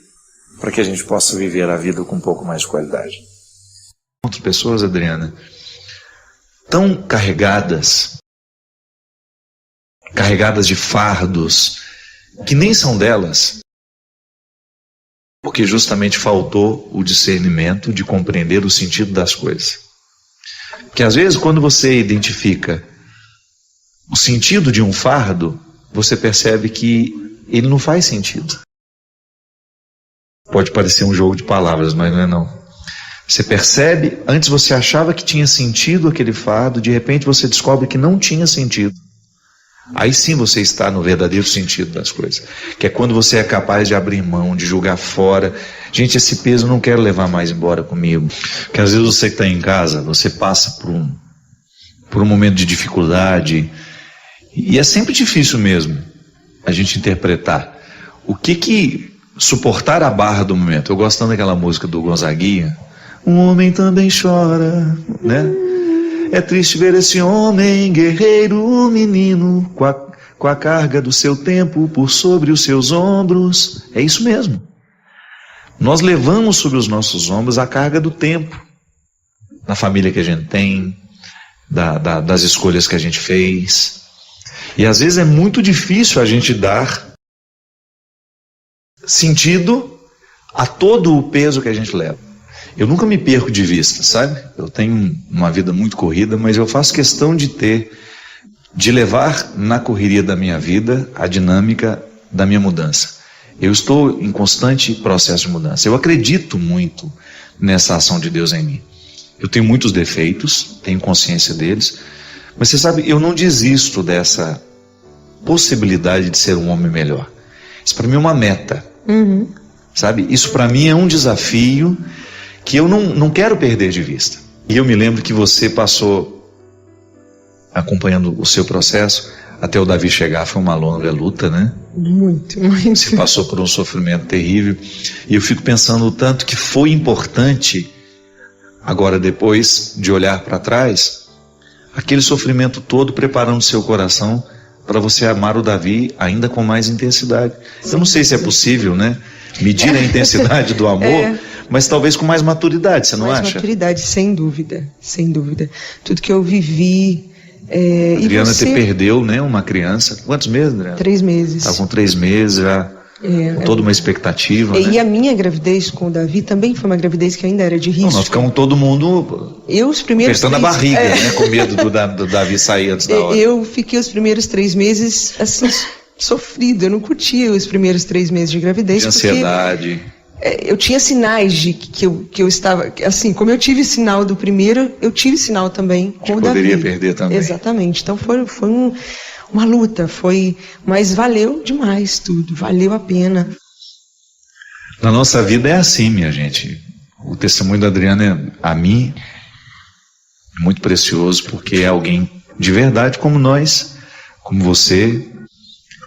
para que a gente possa viver a vida com um pouco mais de qualidade. Outras pessoas, Adriana, tão carregadas de fardos, que nem são delas, porque justamente faltou o discernimento de compreender o sentido das coisas. Porque às vezes quando você identifica o sentido de um fardo, você percebe que ele não faz sentido. Pode parecer um jogo de palavras, mas não é não. Você percebe, antes você achava que tinha sentido aquele fardo, de repente você descobre que não tinha sentido. Aí sim você está no verdadeiro sentido das coisas, que é quando você é capaz de abrir mão, de jogar fora. Gente, esse peso eu não quero levar mais embora comigo. Porque às vezes você que está em casa, você passa por um momento de dificuldade, e é sempre difícil mesmo a gente interpretar o que suportar a barra do momento. Eu gosto tanto daquela música do Gonzaguinha, um homem também chora, né? É triste ver esse homem, guerreiro, menino, com a carga do seu tempo por sobre os seus ombros. É isso mesmo. Nós levamos sobre os nossos ombros a carga do tempo, da família que a gente tem, das escolhas que a gente fez. E às vezes é muito difícil a gente dar sentido a todo o peso que a gente leva. Eu nunca me perco de vista, sabe? Eu tenho uma vida muito corrida, mas eu faço questão de levar na correria da minha vida a dinâmica da minha mudança. Eu estou em constante processo de mudança. Eu acredito muito nessa ação de Deus em mim. Eu tenho muitos defeitos, tenho consciência deles, mas você sabe, eu não desisto dessa possibilidade de ser um homem melhor. Isso para mim é uma meta. Sabe? Isso para mim é um desafio que eu não quero perder de vista. E eu me lembro que você passou acompanhando o seu processo até o Davi chegar. Foi uma longa luta, né? Muito. Você passou por um sofrimento terrível. E eu fico pensando o tanto que foi importante, agora depois de olhar para trás, aquele sofrimento todo preparando seu coração para você amar o Davi ainda com mais intensidade. Eu não sei se é possível, né? Medir a intensidade do amor, mas talvez com mais maturidade, você não acha? Mais maturidade, sem dúvida, sem dúvida. Tudo que eu vivi... Adriana, você perdeu, né, uma criança. Quantos meses, Adriana? 3 meses. Estava com 3 meses já, com toda uma expectativa. E né? a minha gravidez com o Davi também foi uma gravidez que ainda era de risco. Não, nós ficamos todo mundo apertando a barriga, né, com medo do Davi sair antes da hora. Eu fiquei os primeiros 3 meses assim... sofrido, eu não curtia os primeiros 3 meses de gravidez. De ansiedade. Eu tinha sinais de que eu estava, assim, como eu tive sinal do primeiro, eu tive sinal também com o Davi. Poderia perder também. Exatamente, então foi uma luta, mas valeu demais tudo, valeu a pena. Na nossa vida é assim, minha gente. O testemunho da Adriana, a mim, é muito precioso, porque é alguém de verdade como nós, como você,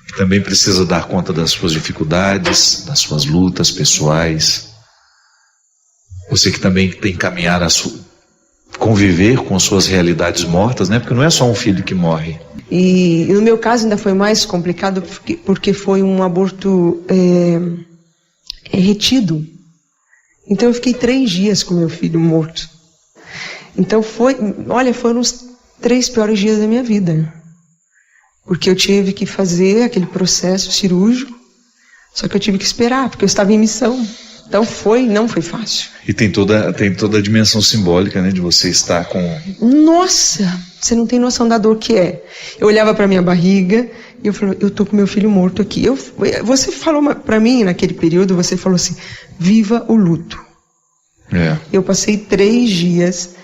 que também precisa dar conta das suas dificuldades, das suas lutas pessoais. Você que também tem que caminhar conviver com suas realidades mortas, né? Porque não é só um filho que morre. E no meu caso ainda foi mais complicado porque foi um aborto retido. Então eu fiquei 3 dias com meu filho morto. Então foram os 3 piores dias da minha vida. Porque eu tive que fazer aquele processo cirúrgico, só que eu tive que esperar, porque eu estava em missão. Então não foi fácil. E tem toda a dimensão simbólica, né, de você estar com... Nossa, você não tem noção da dor que é. Eu olhava para minha barriga e eu falei, eu tô com meu filho morto aqui. Você falou para mim naquele período, você falou assim, viva o luto. É. Eu passei 3 dias,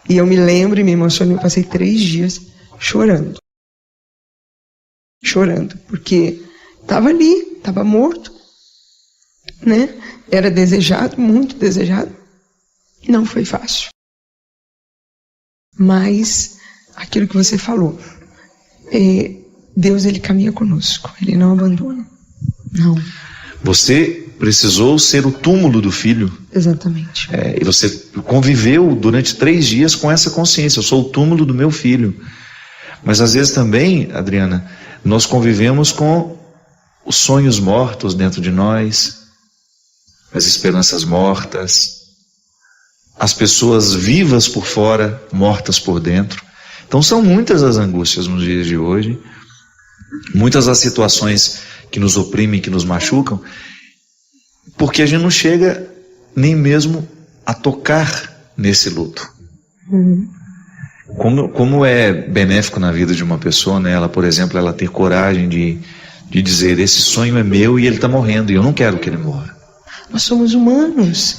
e eu me lembro e me emocionei, eu passei 3 dias chorando. Chorando, porque estava ali, estava morto, né? Era desejado, muito desejado. Não foi fácil. Mas, aquilo que você falou, Deus, Ele caminha conosco, Ele não abandona. Não. Você precisou ser o túmulo do filho. Exatamente. E você conviveu durante 3 dias com essa consciência, eu sou o túmulo do meu filho. Mas às vezes também, Adriana, nós convivemos com os sonhos mortos dentro de nós, as esperanças mortas, as pessoas vivas por fora, mortas por dentro. Então são muitas as angústias nos dias de hoje, muitas as situações que nos oprimem, que nos machucam, porque a gente não chega nem mesmo a tocar nesse luto. Como é benéfico na vida de uma pessoa, né? Ela, por exemplo, ela ter coragem de dizer, esse sonho é meu e ele está morrendo, e eu não quero que ele morra. Nós somos humanos,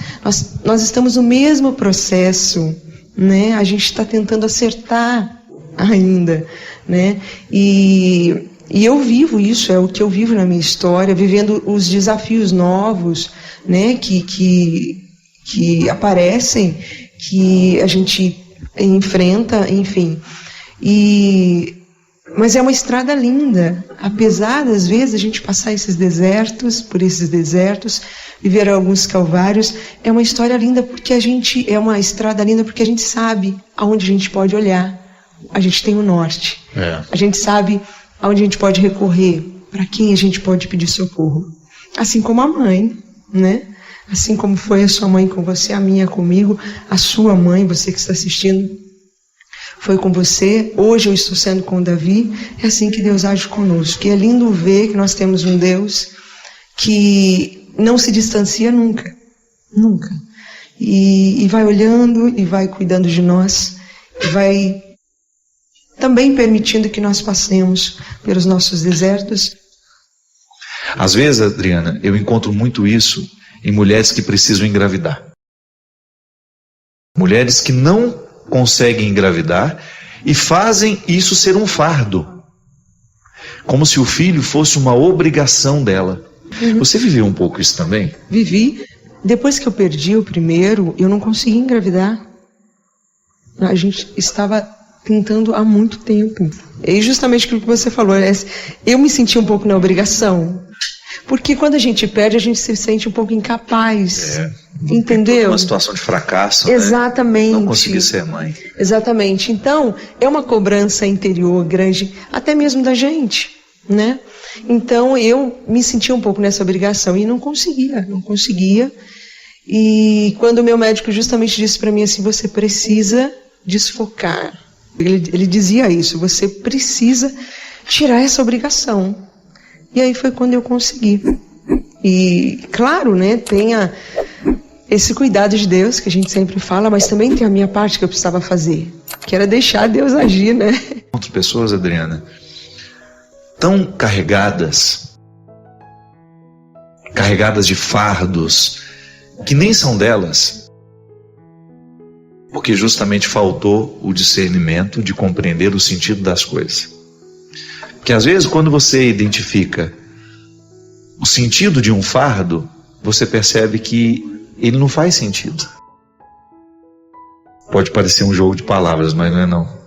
nós estamos no mesmo processo, né? A gente está tentando acertar ainda, né? E eu vivo isso, é o que eu vivo na minha história, vivendo os desafios novos, né? Que aparecem, que a gente enfrenta, enfim. Mas é uma estrada linda, apesar das vezes a gente passar por esses desertos, viver alguns calvários, é uma história linda porque é uma estrada linda porque a gente sabe aonde a gente pode olhar, a gente tem o norte, a gente sabe aonde a gente pode recorrer, para quem a gente pode pedir socorro, assim como a mãe, né? Assim como foi a sua mãe com você, a minha comigo, a sua mãe, você que está assistindo, foi com você, hoje eu estou sendo com o Davi, é assim que Deus age conosco. E é lindo ver que nós temos um Deus que não se distancia nunca, nunca. E vai olhando e vai cuidando de nós, e vai também permitindo que nós passemos pelos nossos desertos. Às vezes, Adriana, eu encontro muito isso em mulheres que precisam engravidar. Mulheres que não conseguem engravidar e fazem isso ser um fardo, como se o filho fosse uma obrigação dela. Você viveu um pouco isso também? Vivi. Depois que eu perdi o primeiro, eu não consegui engravidar. A gente estava tentando há muito tempo. E justamente aquilo que você falou, eu me senti um pouco na obrigação. Porque quando a gente perde, a gente se sente um pouco incapaz. Entendeu? Uma situação de fracasso. Exatamente. Né? Não conseguir ser mãe. Exatamente. Então, é uma cobrança interior grande, até mesmo da gente, né? Então, eu me sentia um pouco nessa obrigação e não conseguia. E quando o meu médico justamente disse para mim assim, você precisa desfocar. Ele dizia isso, você precisa tirar essa obrigação. E aí foi quando eu consegui. E, claro, né, tem esse cuidado de Deus, que a gente sempre fala, mas também tem a minha parte que eu precisava fazer, que era deixar Deus agir, né? Outras pessoas, Adriana, tão carregadas de fardos, que nem são delas, porque justamente faltou o discernimento de compreender o sentido das coisas. Porque às vezes quando você identifica o sentido de um fardo, você percebe que ele não faz sentido. Pode parecer um jogo de palavras, mas não é não.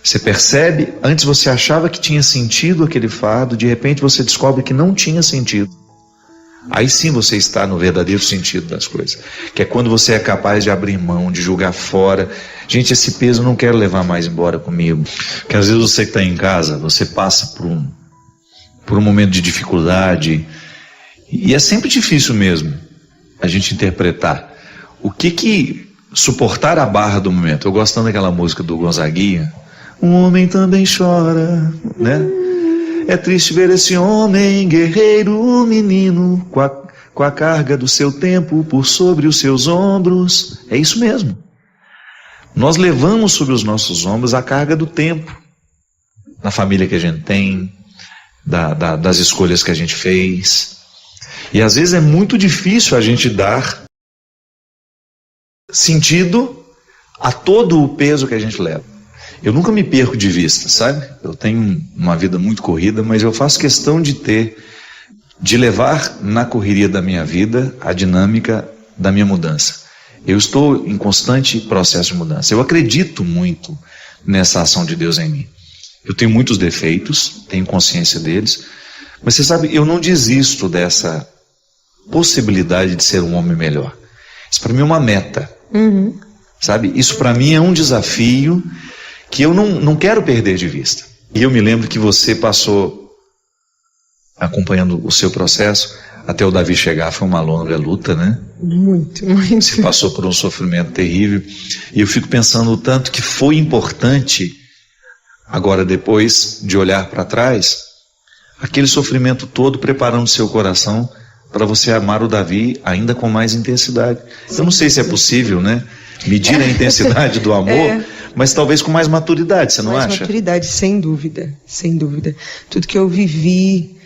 Você percebe, antes você achava que tinha sentido aquele fardo, de repente você descobre que não tinha sentido. Aí sim você está no verdadeiro sentido das coisas, que é quando você é capaz de abrir mão, de jogar fora. Gente, esse peso eu não quero levar mais embora comigo. Porque às vezes você que está em casa, você passa por um momento de dificuldade, e é sempre difícil mesmo a gente interpretar o que suportar a barra do momento. Eu gosto tanto daquela música do Gonzaguinha, um homem também chora, né? É triste ver esse homem, guerreiro, menino, com a carga do seu tempo por sobre os seus ombros. É isso mesmo. Nós levamos sobre os nossos ombros a carga do tempo, da família que a gente tem, das escolhas que a gente fez. E às vezes é muito difícil a gente dar sentido a todo o peso que a gente leva. Eu nunca me perco de vista, sabe? Eu tenho uma vida muito corrida, mas eu faço questão de levar na correria da minha vida a dinâmica da minha mudança. Eu estou em constante processo de mudança. Eu acredito muito nessa ação de Deus em mim. Eu tenho muitos defeitos, tenho consciência deles, mas você sabe, eu não desisto dessa possibilidade de ser um homem melhor. Isso para mim é uma meta, sabe? Isso para mim é um desafio que eu não quero perder de vista. E eu me lembro que você passou acompanhando o seu processo até o Davi chegar, foi uma longa luta, né? Muito. Você passou por um sofrimento terrível, e eu fico pensando o tanto que foi importante, agora depois de olhar para trás, aquele sofrimento todo preparando seu coração para você amar o Davi ainda com mais intensidade. Eu não sei se é possível, né? Medir a intensidade do amor, mas talvez com mais maturidade, você não acha? Mais maturidade, sem dúvida, sem dúvida. Tudo que eu vivi...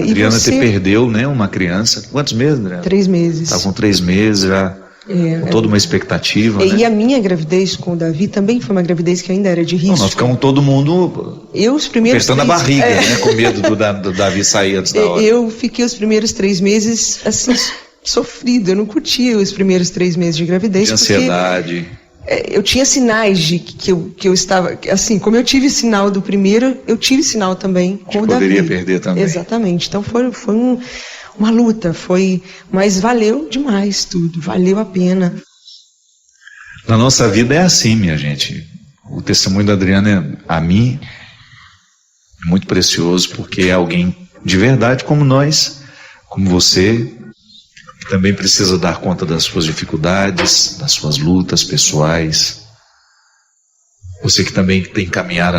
Adriana, você perdeu, né, uma criança. Quantos meses, Adriana? 3 meses. Está com 3 meses já, com toda uma expectativa. E a minha gravidez com o Davi também foi uma gravidez que ainda era de risco. Não, nós ficamos todo mundo apertando a barriga, né, com medo do Davi sair antes da hora. Eu fiquei os primeiros 3 meses assim, sofrido. Eu não curtia os primeiros 3 meses de gravidez. De ansiedade. Eu tinha sinais de que eu estava, assim, como eu tive sinal do primeiro, eu tive sinal também com o Davi. Poderia perder também. Exatamente. Então foi uma luta, mas valeu demais tudo, valeu a pena. Na nossa vida é assim, minha gente. O testemunho da Adriana, a mim, é muito precioso, porque é alguém de verdade como nós, como você, que também precisa dar conta das suas dificuldades, das suas lutas pessoais. Você que também tem que caminhar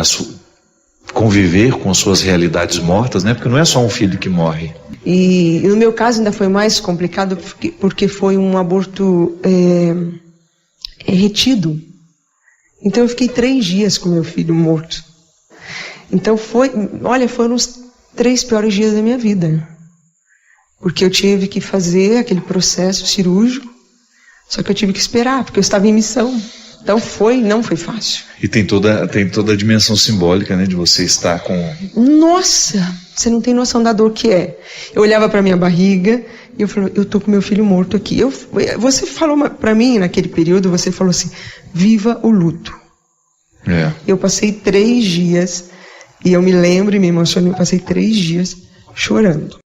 conviver com suas realidades mortas, né? Porque não é só um filho que morre. E no meu caso ainda foi mais complicado porque foi um aborto retido. Então eu fiquei 3 dias com meu filho morto. Então foram os 3 piores dias da minha vida. Porque eu tive que fazer aquele processo cirúrgico, só que eu tive que esperar, porque eu estava em missão. Então não foi fácil. E tem toda a dimensão simbólica, né, de você estar com... Nossa, você não tem noção da dor que é. Eu olhava para minha barriga e eu falei, eu tô com meu filho morto aqui. Você falou para mim naquele período, você falou assim, viva o luto. Eu passei 3 dias, e eu me lembro e me emocionei, eu passei 3 dias chorando,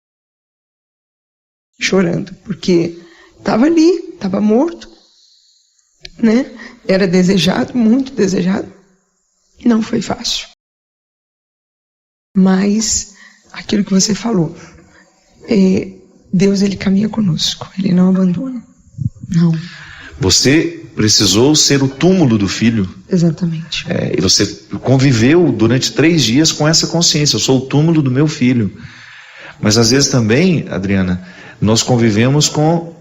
porque estava ali, estava morto, né? Era desejado, muito desejado, e não foi fácil. Mas aquilo que você falou, Deus, ele caminha conosco, ele não abandona, não. Você precisou ser o túmulo do filho. Exatamente. E você conviveu durante 3 dias com essa consciência, eu sou o túmulo do meu filho. Mas às vezes também, Adriana, nós convivemos com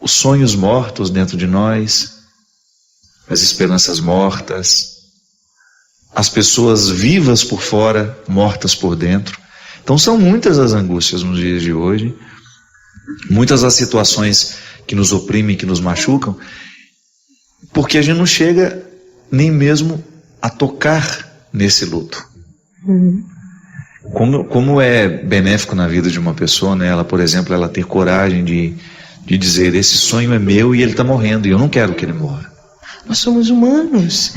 os sonhos mortos dentro de nós, as esperanças mortas, as pessoas vivas por fora, mortas por dentro. Então são muitas as angústias nos dias de hoje, muitas as situações que nos oprimem, que nos machucam, porque a gente não chega nem mesmo a tocar nesse luto. Como é benéfico na vida de uma pessoa, né? Ela, por exemplo, ela ter coragem de dizer, esse sonho é meu e ele está morrendo, e eu não quero que ele morra. Nós somos humanos,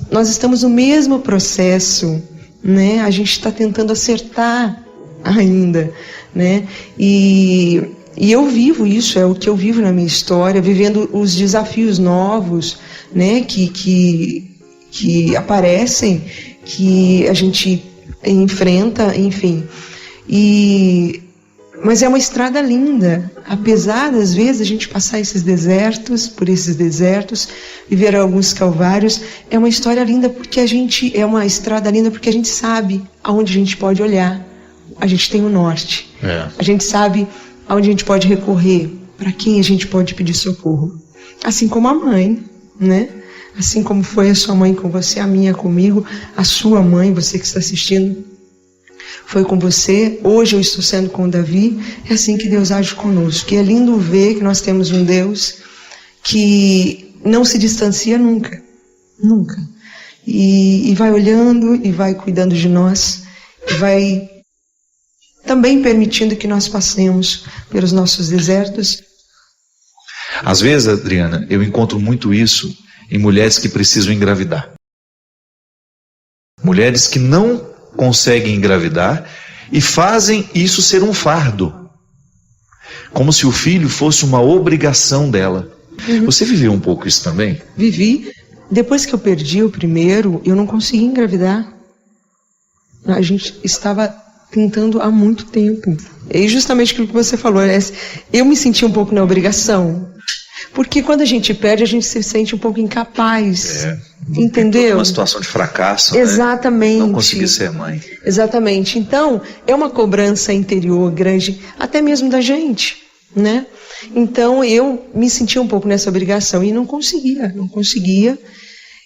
nós estamos no mesmo processo, né? A gente está tentando acertar ainda, né? E eu vivo isso, é o que eu vivo na minha história, vivendo os desafios novos, né? Que aparecem, que a gente enfrenta, enfim. Mas é uma estrada linda, apesar das vezes a gente passar por esses desertos, viver alguns calvários, é uma história linda porque é uma estrada linda porque a gente sabe aonde a gente pode olhar. A gente tem o norte. A gente sabe aonde a gente pode recorrer, para quem a gente pode pedir socorro. Assim como a mãe, né? Assim como foi a sua mãe com você, a minha comigo, a sua mãe, você que está assistindo, foi com você, hoje eu estou sendo com o Davi. É assim que Deus age conosco. E é lindo ver que nós temos um Deus que não se distancia nunca, nunca. E vai olhando e vai cuidando de nós, e vai também permitindo que nós passemos pelos nossos desertos. Às vezes, Adriana, eu encontro muito isso em mulheres que precisam engravidar. Mulheres que não conseguem engravidar e fazem isso ser um fardo, como se o filho fosse uma obrigação dela. Você viveu um pouco isso também? Vivi. Depois que eu perdi o primeiro, eu não consegui engravidar. A gente estava tentando há muito tempo. E justamente aquilo que você falou, eu me senti um pouco na obrigação. Porque quando a gente perde, a gente se sente um pouco incapaz. Entendeu? Uma situação de fracasso. Exatamente. Né? Não conseguir ser mãe. Exatamente. Então, é uma cobrança interior grande, até mesmo da gente, né? Então, eu me sentia um pouco nessa obrigação e não conseguia.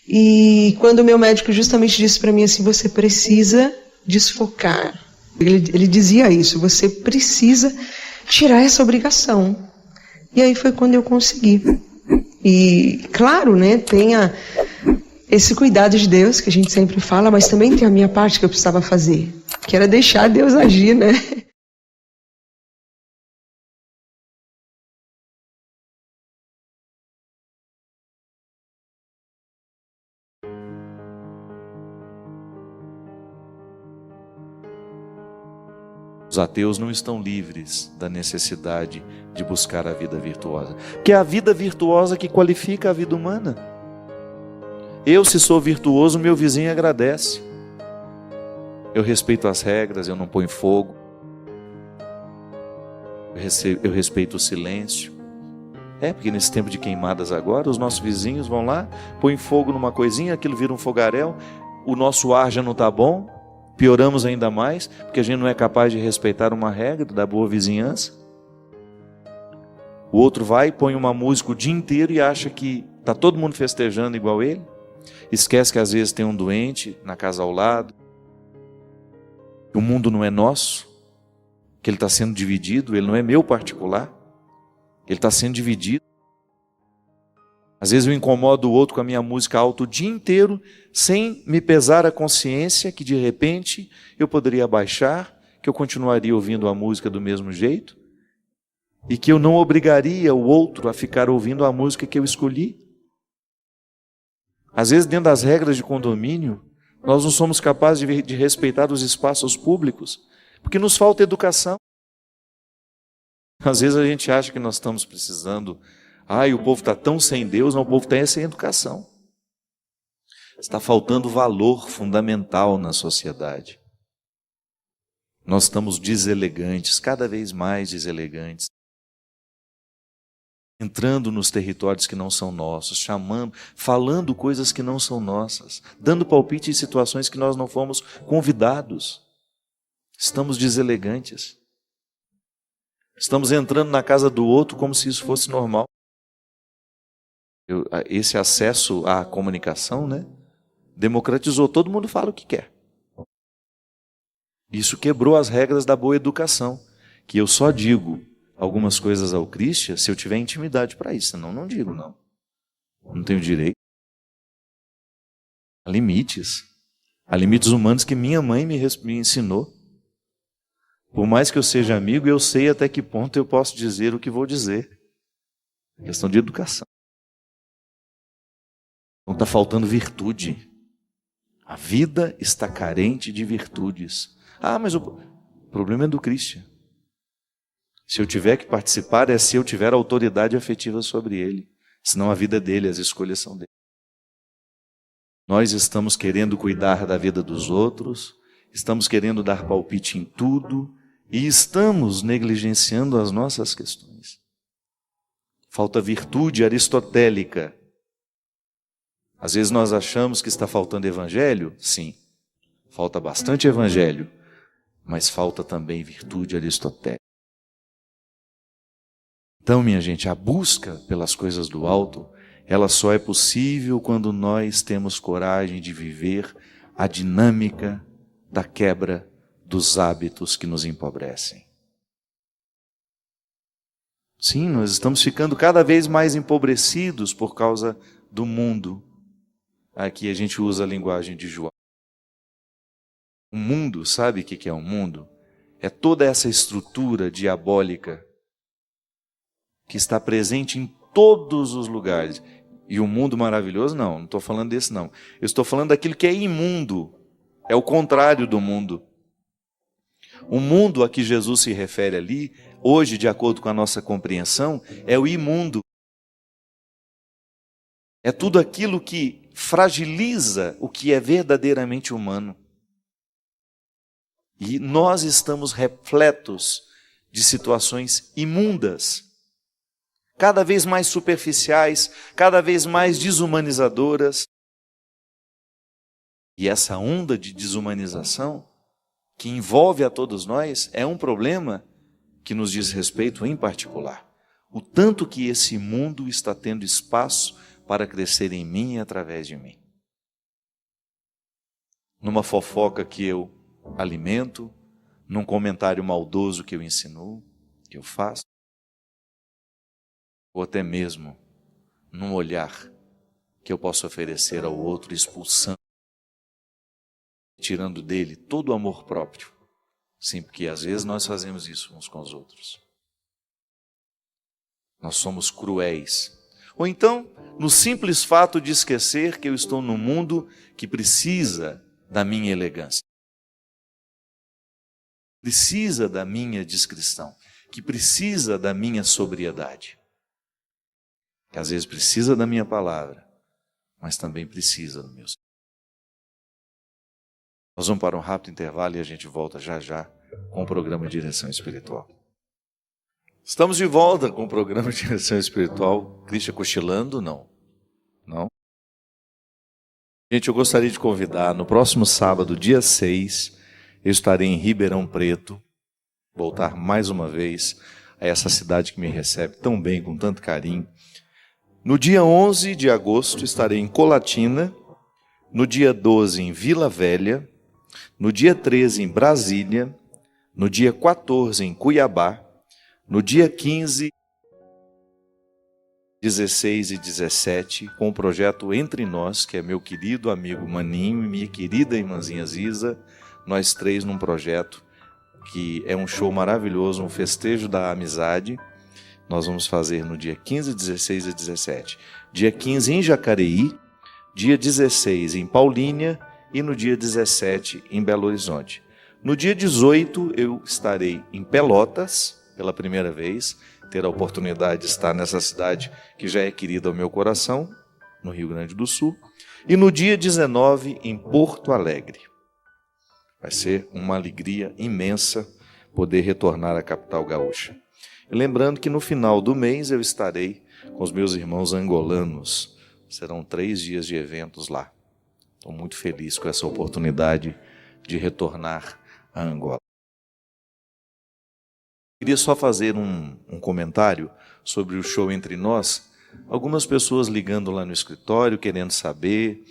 E quando o meu médico justamente disse para mim assim, você precisa desfocar. Ele dizia isso, você precisa tirar essa obrigação. E aí foi quando eu consegui. E, claro, né, tem esse cuidado de Deus, que a gente sempre fala, mas também tem a minha parte que eu precisava fazer, que era deixar Deus agir, né? Os ateus não estão livres da necessidade de buscar a vida virtuosa, porque é a vida virtuosa que qualifica a vida humana. Eu, se sou virtuoso, meu vizinho agradece. Eu respeito as regras, eu não ponho fogo. Eu respeito o silêncio. Porque nesse tempo de queimadas agora, os nossos vizinhos vão lá, põem fogo numa coisinha, aquilo vira um fogaréu, o nosso ar já não está bom, pioramos ainda mais, porque a gente não é capaz de respeitar uma regra da boa vizinhança. O outro vai, põe uma música o dia inteiro e acha que está todo mundo festejando igual ele. Esquece que às vezes tem um doente na casa ao lado, que o mundo não é nosso, que ele está sendo dividido, ele não é meu particular, ele está sendo dividido. Às vezes eu incomodo o outro com a minha música alta o dia inteiro, sem me pesar a consciência que de repente eu poderia abaixar, que eu continuaria ouvindo a música do mesmo jeito, e que eu não obrigaria o outro a ficar ouvindo a música que eu escolhi. Às vezes, dentro das regras de condomínio, nós não somos capazes de respeitar os espaços públicos, porque nos falta educação. Às vezes a gente acha que nós estamos precisando, o povo está tão sem Deus, não, o povo está sem educação. Está faltando valor fundamental na sociedade. Nós estamos deselegantes, cada vez mais deselegantes. Entrando nos territórios que não são nossos, falando coisas que não são nossas, dando palpite em situações que nós não fomos convidados. Estamos deselegantes. Estamos entrando na casa do outro como se isso fosse normal. Esse acesso à comunicação, né, democratizou, todo mundo fala o que quer. Isso quebrou as regras da boa educação, que eu só digo algumas coisas ao Christian se eu tiver intimidade para isso, senão não digo, não. Não tenho direito. Há limites. Há limites humanos que minha mãe me ensinou. Por mais que eu seja amigo, eu sei até que ponto eu posso dizer o que vou dizer. É questão de educação. Não está faltando virtude. A vida está carente de virtudes. Ah, mas o problema é do Cristian. Se eu tiver que participar, é se eu tiver autoridade afetiva sobre ele. Senão a vida dele, as escolhas são dele. Nós estamos querendo cuidar da vida dos outros, estamos querendo dar palpite em tudo e estamos negligenciando as nossas questões. Falta virtude aristotélica. Às vezes nós achamos que está faltando evangelho. Sim, falta bastante evangelho, mas falta também virtude aristotélica. Então, minha gente, a busca pelas coisas do alto, ela só é possível quando nós temos coragem de viver a dinâmica da quebra dos hábitos que nos empobrecem. Sim, nós estamos ficando cada vez mais empobrecidos por causa do mundo. Aqui a gente usa a linguagem de João. O mundo, sabe o que é o mundo? É toda essa estrutura diabólica que está presente em todos os lugares. E o mundo maravilhoso, não estou falando desse não. Eu estou falando daquilo que é imundo, é o contrário do mundo. O mundo a que Jesus se refere ali, hoje, de acordo com a nossa compreensão, é o imundo. É tudo aquilo que fragiliza o que é verdadeiramente humano. E nós estamos repletos de situações imundas, cada vez mais superficiais, cada vez mais desumanizadoras. E essa onda de desumanização, que envolve a todos nós, é um problema que nos diz respeito em particular. O tanto que esse mundo está tendo espaço para crescer em mim e através de mim. Numa fofoca que eu alimento, num comentário maldoso que eu insinuo, que eu faço, ou até mesmo num olhar que eu posso oferecer ao outro, expulsando, tirando dele todo o amor próprio. Sim, porque às vezes nós fazemos isso uns com os outros. Nós somos cruéis. Ou então, no simples fato de esquecer que eu estou num mundo que precisa da minha elegância, precisa da minha discrição, que precisa da minha sobriedade, que às vezes precisa da minha palavra, mas também precisa do meu. Nós vamos para um rápido intervalo e a gente volta já já com o programa Direção Espiritual. Estamos de volta com o programa Direção Espiritual. Cristian cochilando? Não. Não? Gente, eu gostaria de convidar, no próximo sábado, dia 6, eu estarei em Ribeirão Preto, voltar mais uma vez a essa cidade que me recebe tão bem, com tanto carinho. No dia 11 de agosto, estarei em Colatina, no dia 12 em Vila Velha, no dia 13 em Brasília, no dia 14 em Cuiabá, no dia 15, 16 e 17, com o projeto Entre Nós, que é meu querido amigo Maninho e minha querida irmãzinha Ziza, nós três num projeto que é um show maravilhoso, um festejo da amizade. Nós vamos fazer no dia 15, 16 e 17. Dia 15 em Jacareí, dia 16 em Paulínia e no dia 17 em Belo Horizonte. No dia 18 eu estarei em Pelotas, pela primeira vez, ter a oportunidade de estar nessa cidade que já é querida ao meu coração, no Rio Grande do Sul. E no dia 19 em Porto Alegre. Vai ser uma alegria imensa poder retornar à capital gaúcha. E lembrando que no final do mês eu estarei com os meus irmãos angolanos. Serão 3 dias de eventos lá. Estou muito feliz com essa oportunidade de retornar a Angola. Queria só fazer um comentário sobre o show Entre Nós. Algumas pessoas ligando lá no escritório, querendo saber.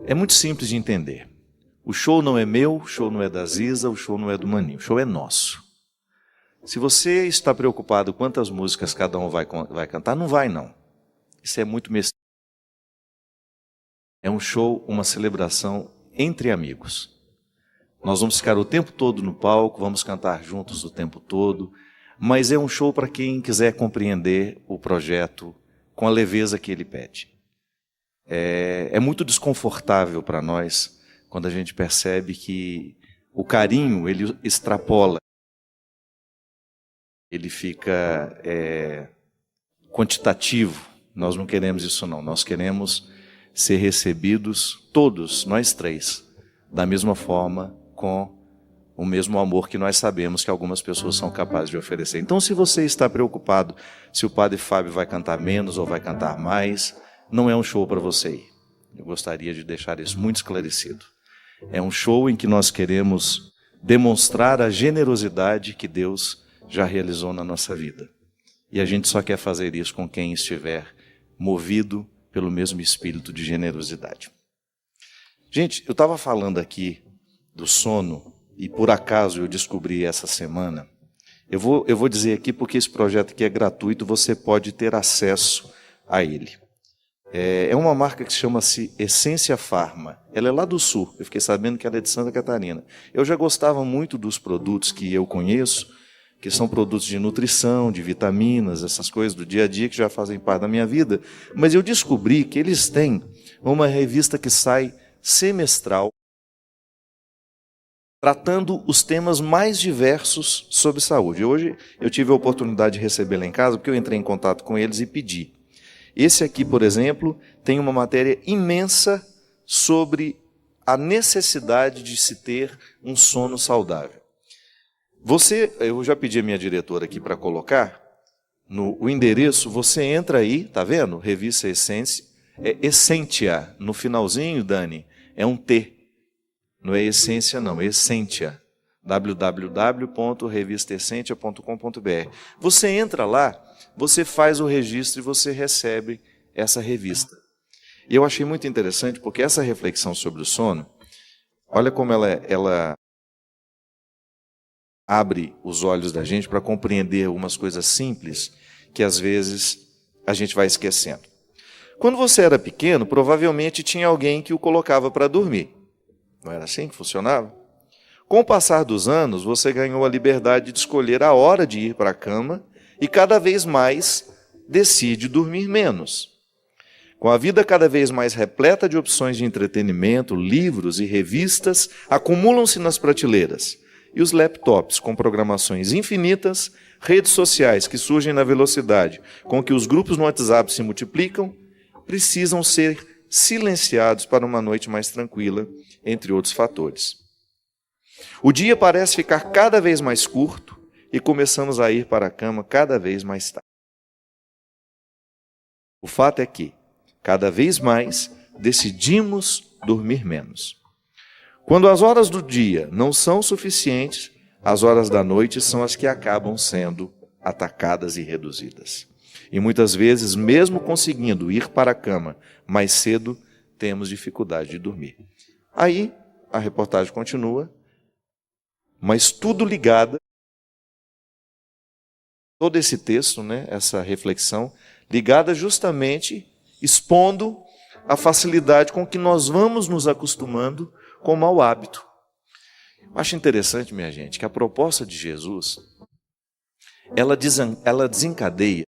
É muito simples de entender. O show não é meu, o show não é da Ziza, o show não é do Maninho, o show é nosso. Se você está preocupado quantas músicas cada um vai cantar, não vai não. Isso é muito mesquinho. É um show, uma celebração entre amigos. Nós vamos ficar o tempo todo no palco, vamos cantar juntos o tempo todo, mas é um show para quem quiser compreender o projeto com a leveza que ele pede. É muito desconfortável para nós quando a gente percebe que o carinho, ele extrapola, ele fica quantitativo. Nós não queremos isso não, nós queremos ser recebidos, todos, nós três, da mesma forma, com o mesmo amor que nós sabemos que algumas pessoas são capazes de oferecer. Então, se você está preocupado se o Padre Fábio vai cantar menos ou vai cantar mais, não é um show para você ir. Eu gostaria de deixar isso muito esclarecido. É um show em que nós queremos demonstrar a generosidade que Deus já realizou na nossa vida. E a gente só quer fazer isso com quem estiver movido pelo mesmo espírito de generosidade. Gente, eu estava falando aqui do sono, e por acaso eu descobri essa semana. Eu vou dizer aqui porque esse projeto aqui é gratuito, você pode ter acesso a ele. É uma marca que chama-se Essência Pharma. Ela é lá do sul, eu fiquei sabendo que ela é de Santa Catarina. Eu já gostava muito dos produtos que eu conheço, que são produtos de nutrição, de vitaminas, essas coisas do dia a dia que já fazem parte da minha vida, mas eu descobri que eles têm uma revista que sai semestral, tratando os temas mais diversos sobre saúde. Hoje eu tive a oportunidade de receber lá em casa, porque eu entrei em contato com eles e pedi. Esse aqui, por exemplo, tem uma matéria imensa sobre a necessidade de se ter um sono saudável. Eu já pedi a minha diretora aqui para colocar o endereço, você entra aí, tá vendo? Revista Essência, Essentia, no finalzinho, Dani, é um T. Não é essência, não, é Essentia. www.revistaessentia.com.br. Você entra lá, você faz o registro e você recebe essa revista. E eu achei muito interessante porque essa reflexão sobre o sono, olha como ela abre os olhos da gente para compreender algumas coisas simples que às vezes a gente vai esquecendo. Quando você era pequeno, provavelmente tinha alguém que o colocava para dormir. Não era assim que funcionava? Com o passar dos anos, você ganhou a liberdade de escolher a hora de ir para a cama e cada vez mais decide dormir menos. Com a vida cada vez mais repleta de opções de entretenimento, livros e revistas acumulam-se nas prateleiras. E os laptops com programações infinitas, redes sociais que surgem na velocidade com que os grupos no WhatsApp se multiplicam, precisam ser silenciados para uma noite mais tranquila, entre outros fatores. O dia parece ficar cada vez mais curto e começamos a ir para a cama cada vez mais tarde. O fato é que, cada vez mais, decidimos dormir menos. Quando as horas do dia não são suficientes, as horas da noite são as que acabam sendo atacadas e reduzidas. E muitas vezes, mesmo conseguindo ir para a cama mais cedo, temos dificuldade de dormir. Aí, a reportagem continua, mas tudo ligado, todo esse texto, né, essa reflexão, ligada justamente, expondo a facilidade com que nós vamos nos acostumando com o mau hábito. Eu acho interessante, minha gente, que a proposta de Jesus, ela desencadeia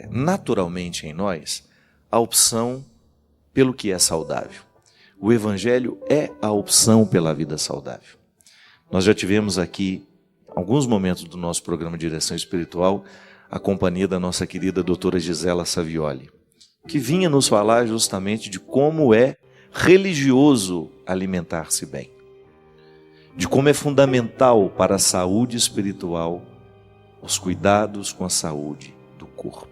naturalmente em nós a opção pelo que é saudável. O Evangelho é a opção pela vida saudável. Nós já tivemos aqui, alguns momentos do nosso programa de Direção Espiritual, a companhia da nossa querida doutora Gisela Savioli, que vinha nos falar justamente de como é religioso alimentar-se bem, de como é fundamental para a saúde espiritual os cuidados com a saúde do corpo.